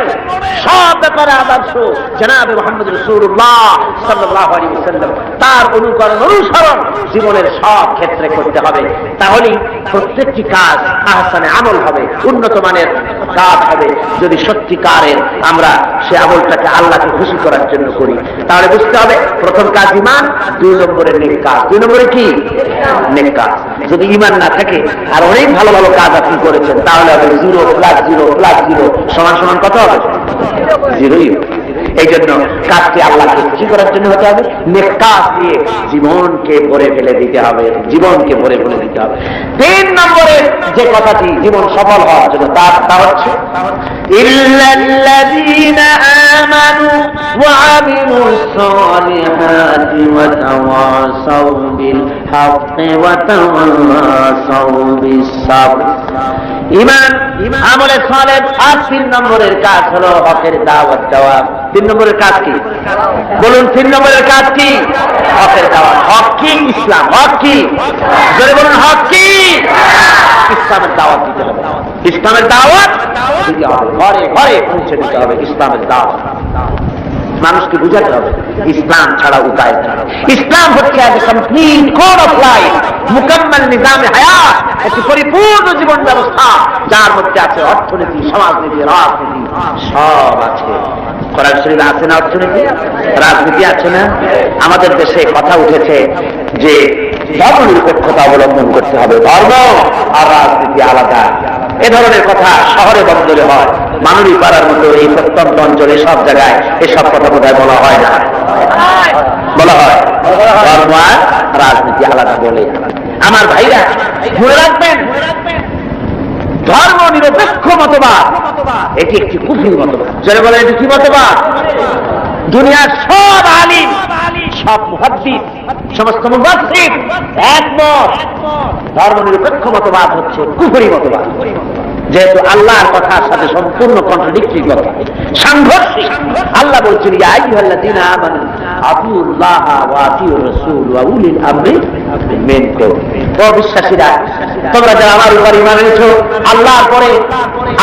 সব ব্যাপারে আদর্শ। জনাবে মুহাম্মদ রাসূলুল্লাহ সাল্লাল্লাহু আলাইহি ওয়াসাল্লাম, তার অনুকরণ অনুসরণ জীবনের সব ক্ষেত্রে করতে হবে। তাহলেই প্রত্যেকটি কাজ আহসানে আমল হবে, উন্নত মানের কাজ হবে। যদি সত্যিকারের আমরা সে আমলটাকে আল্লাহকে খুশি করার জন্য করি, তাহলে বুঝতে হবে প্রথম কাজ ঈমান, 2 নম্বরে নেক কাজ। 2 নম্বরে কি? নেক কাজ। যদি ঈমান না থাকে আর অনেক ভালো ভালো কাজ আপনি করেছেন, তাহলে হবে 0 + 0 + 0 সমান কত হবে? 0ই। এই জন্য কাজটি আল্লাহকে খুশি করার জন্য হতে হবে, নেক কাজ দিয়ে জীবনকে ভরে ফেলে দিতে হবে, জীবনকে ভরে ফেলে দিতে হবে। 3 নম্বরে যে কথাটি জীবন সফল হওয়ার জন্য তা হচ্ছে ইল্লাল্লাযীনা আমানু ওয়া আমিলুস সালিহাতি ওয়া তাওয়াসাউ বিল হাক্কি ওয়া তাওয়াসাউ বিস সাবর। ঈমান, আমলে সালেহ। আর 3 নম্বরের কাজ হলো হকের দাওয়াত দেওয়া। 3 নম্বরের কাজ কি? বলুন, 3 নম্বরের কাজ কি? হকের দাওয়াত। হক কি? ইসলাম। হক কি? জোরে বলুন, হক কি? ইসলামের দাওয়াত দিতে হবে। ইসলামের দাওয়াত দিতে হবে, ঘরে ঘরে পৌঁছে দিতে হবে ইসলামের দাওয়াত। মানুষকে বুঝাতে হবে ইসলাম ছাড়া উপায় নেই। ইসলাম হচ্ছে এক কমপ্লিট কোড অফ লাইফ, মুকাম্মাল নিজামে হায়াত, একটি পরিপূর্ণ জীবন ব্যবস্থা যার মধ্যে আছে অর্থনীতি, সমাজনীতি, রাজনীতি, সব আছে। কোরআন শরীফে আছে না অর্থনীতি, রাজনীতি আছে না? আমাদের দেশে কথা উঠেছে যে ধর্ম নিরপেক্ষতা অবলম্বন করতে হবে, ধর্ম আর রাজনীতি আলাদা। এ ধরনের কথা শহরে বন্দরে হয়, মানুরি পাড়ার মতো এই প্রত্যন্ত অঞ্চলে সব জায়গায় এসব কথা বোধহয় বলা হয় না, বলা হয় ধর্ম আর রাজনীতি আলাদা বলে। আমার ভাইরা মনে রাখবেন, ধর্ম নিরপেক্ষ মতবাদ এটি একটি কুফরি মতবাদ। যারা বলে এটি কি মতবাদ? দুনিয়ার সব আলিম, সব মুহাদ্দিস, সমস্ত মুফাসসির একমত, ধর্ম নিরপেক্ষ মতবাদ হচ্ছে কুফরি মতবাদ। যেহেতু আল্লাহর কথার সাথে সম্পূর্ণ কন্ট্রাডিক্টরি কথা, সাংঘর্ষিক। আল্লাহ বলছেন ইয়া আইয়ুহাল্লাযীনা আমানু আতিউল্লাহ ওয়া আতিউর রাসূল ওয়া উলিল আমরি মিনকুম। ও বিশ্বাসীরা, তোমরা যারা আমার উপর ঈমান এনেছো, আল্লাহর পরে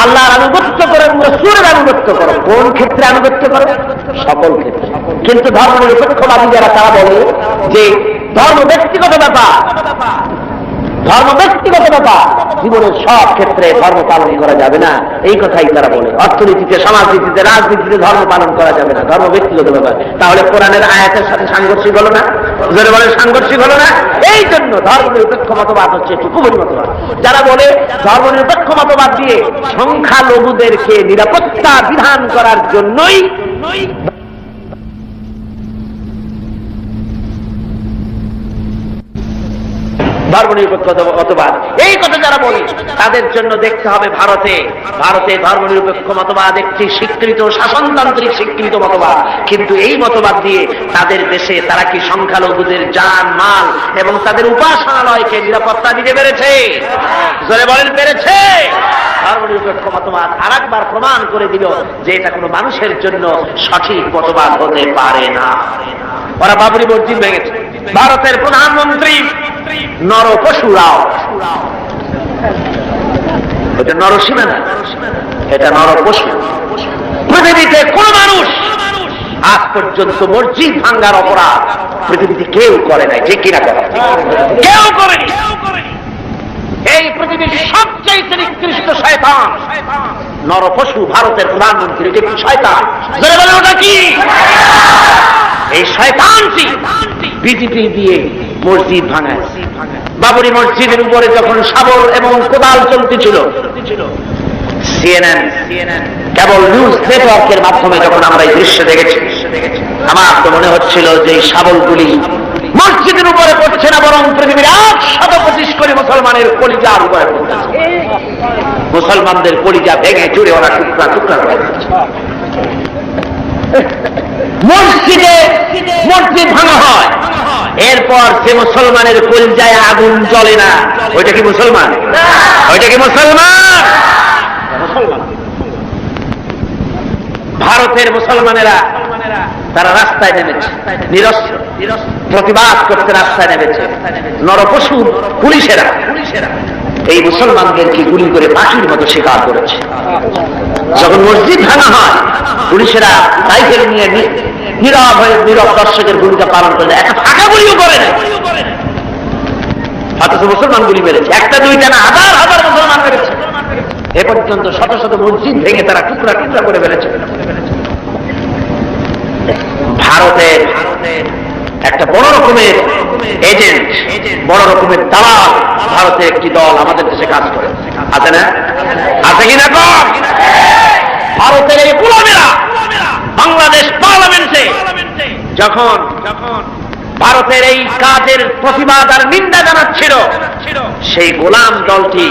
আল্লাহর আনুগত্য করো, রাসূলের আনুগত্য করো। কোন ক্ষেত্রে আনুগত্য করো? সকল ক্ষেত্রে। কিন্তু ধর্ম নিরপেক্ষবাদী যারা, তারা বলে যে ধর্ম ব্যক্তিগত ব্যাপার, ধর্ম ব্যক্তিগত ব্যাপার, জীবনের সব ক্ষেত্রে ধর্ম পালন করা যাবে না, এই কথাই তারা বলে। অর্থনীতিতে, সমাজনীতিতে, রাজনীতিতে ধর্ম পালন করা যাবে না, ধর্ম ব্যক্তিগত ব্যাপার। তাহলে কোরআনের আয়াতের সাথে সাংঘর্ষিক হলো না? জোরে বলে সাংঘর্ষিক হলো না? এই জন্য ধর্ম নিরপেক্ষ মতবাদ হচ্ছে একটু কুফরি মতবাদ। যারা বলে ধর্ম নিরপেক্ষ মতবাদ দিয়ে সংখ্যালঘুদেরকে নিরাপত্তা বিধান করার জন্যই ধর্ম নিরপেক্ষ মতবাদ, এই কথা যারা বলে তাদের জন্য দেখতে হবে ভারতে ধর্ম নিরপেক্ষ মতবাদ একটি স্বীকৃত শাসনতান্ত্রিক স্বীকৃত মতবাদ। কিন্তু এই মতবাদ দিয়ে তাদের দেশে তারা কি সংখ্যালঘুদের জান মাল এবং তাদের উপাসনালয়কে নিরাপত্তা দিতে পেরেছে? জোরে বলেন, পেরেছে? ধর্ম নিরপেক্ষ মতবাদ আর একবার প্রমাণ করে দিল যে এটা কোনো মানুষের জন্য সঠিক মতবাদ হতে পারে না। ওরা বাবরি মসজিদ ভেঙেছে, ভারতের প্রধানমন্ত্রী নরপশু রাও, এটা নরসীমা না, এটা নরপশু। পৃথিবীতে কোন মানুষ আজ পর্যন্ত মসজিদ ভাঙ্গার অপরাধ পৃথিবীতে কেউ করে নাই, ঠিক কিনা করে? কেউ করেনি। এই পৃথিবীর সবচেয়ে নিকৃষ্ট শয়তান নরপশু ভারতের প্রধানমন্ত্রী, এটা কি শয়তান? ওটা কি? এই শয়তানটি বিজেপি দিয়ে মসজিদ ভাঙায়। বাবরি মসজিদের উপরে যখন শাবল এবং কোদাল চলতেছিল, CNN কেবল নিউজ নেটওয়ার্কের মাধ্যমে যখন আমরা এই দৃশ্য দেখেছি, আমার তো মনে হচ্ছিল যে এই শাবলগুলি মসজিদের উপরে পড়ছে না, বরং পৃথিবীর 825 কোটি মুসলমানের কলিজার উপরে পড়ছে। মুসলমানদের কলিজা ভেঙে চুরে ওরা টুকরা টুকরা করে দিচ্ছে। মসজিদ ভাঙা হয়, এরপর সে মুসলমানের কলিজায় আগুন জ্বলে না, ওইটা কি মুসলমান? ওইটা কি মুসলমান? ভারতের মুসলমানেরা তারা রাস্তায় নেমেছে, নিরস্ত্র প্রতিবাদ করতে রাস্তায় নেমেছে। নরপশু পুলিশেরা এই মুসলমানদেরকে গুলি করে পাখির মতো শিকার করেছে। যখন মসজিদ ভাঙা হয়, পুলিশেরা রাইফেল নিয়ে নীরব হয়ে নীরব দর্শকের ভূমিকা পালন করে, একটা ফাঁকা গুলিও করে না, অথচ মুসলমান গুলি মেরেছে। একটা দুইটা না, হাজার হাজার মুসলমান মেরেছে। এ পর্যন্ত শত শত মসজিদ ভেঙে তারা টুকরা টুকরা করে ফেলেছে। ভারতের একটা বড় রকমের এজেন্ট, বড় রকমের দালাল ভারতের একটি দল আমাদের দেশে কাজ করে, আছে না? আছে কিনা? কম। ভারতের এই গোলামেরা বাংলাদেশ পার্লামেন্টে যখন ভারতের এই কাজের প্রতিবাদ আর নিন্দা জানাচ্ছিল, সেই গোলাম দলটি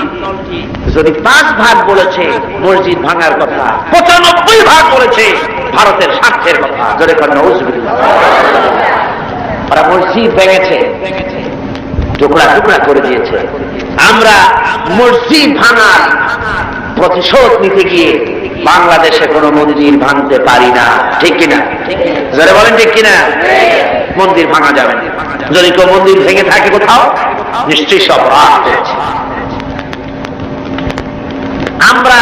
যদি 5 ভাগ বলেছে মসজিদ ভাঙার কথা, 95 ভাগ বলেছে ভারতের স্বার্থের কথা। জোরে কর নাউযুবিল্লাহ। ওরা মসজিদ ভেঙেছে, টুকরা টুকরা করে দিয়েছে। আমরা মসজিদ ভাঙার প্রতিশোধ নিতে গিয়ে বাংলাদেশে কোনো মন্দির ভাঙতে পারি না, ঠিক কিনা? যারা বলেন ঠিক কিনা? মন্দির ভাঙা যাবে না। যদি কেউ মন্দির ভেঙে থাকে কোথাও, নিশ্চয়ই সব অপরাধ করেছে। আমরা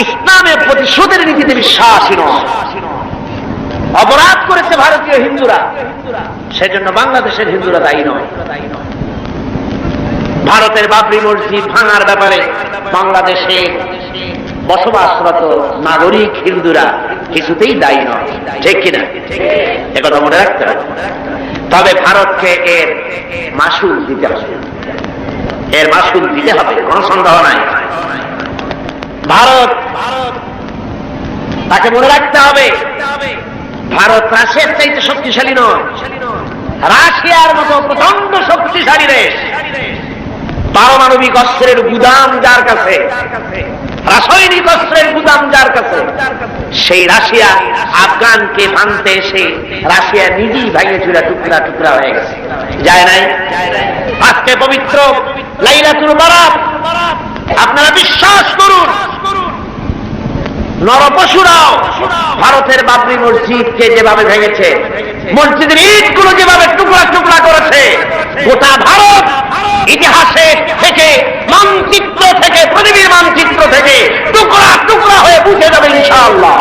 ইসলামের প্রতিশোধের নীতিতে বিশ্বাসী নয়। অপরাধ করেছে ভারতীয় হিন্দুরা, সেজন্য বাংলাদেশের হিন্দুরা দায়ী নয়। ভারতের বাবরি মসজিদ ভাঙার ব্যাপারে বাংলাদেশে বসবাসরত নাগরিক হিন্দুরা কিছুতেই দায়ী নয়, ঠিক কিনা? একথা মনে রাখতে হবে। তবে ভারতকে এর মাসুল দিতে হবে, এর মাসুল দিতে হবে, কোনো সন্দেহ নাই। ভারত, তাকে মনে রাখতে হবে, ভারত রাশিয়ার চাইতে শক্তিশালী নয়, রাশিয়ার মতো প্রচন্ড শক্তিশালী দেশ, পারমাণবিক অস্ত্রের গুদাম যার কাছে, রাসায়নিক অস্ত্রের গুদাম যার কাছে, সেই রাশিয়া আফগানকে ভাঙতে এসে রাশিয়া নিজেই ভেঙে চুরা টুকরা টুকরা হয়ে গেছে, যায় নাই? আজকে পবিত্র লাইলাতুল বারাত, আপনারা বিশ্বাস করুন, নরপশুরাও ভারতের বাবরি মসজিদকে যেভাবে ভেঙেছে, মসজিদের ইটগুলো যেভাবে টুকরা টুকরা করেছে, গোটা ভারত ইতিহাসে থেকে, মানচিত্র থেকে, পৃথিবীর মানচিত্র থেকে টুকরা টুকরা হয়ে বুঝে যাবে ইনশাআল্লাহ।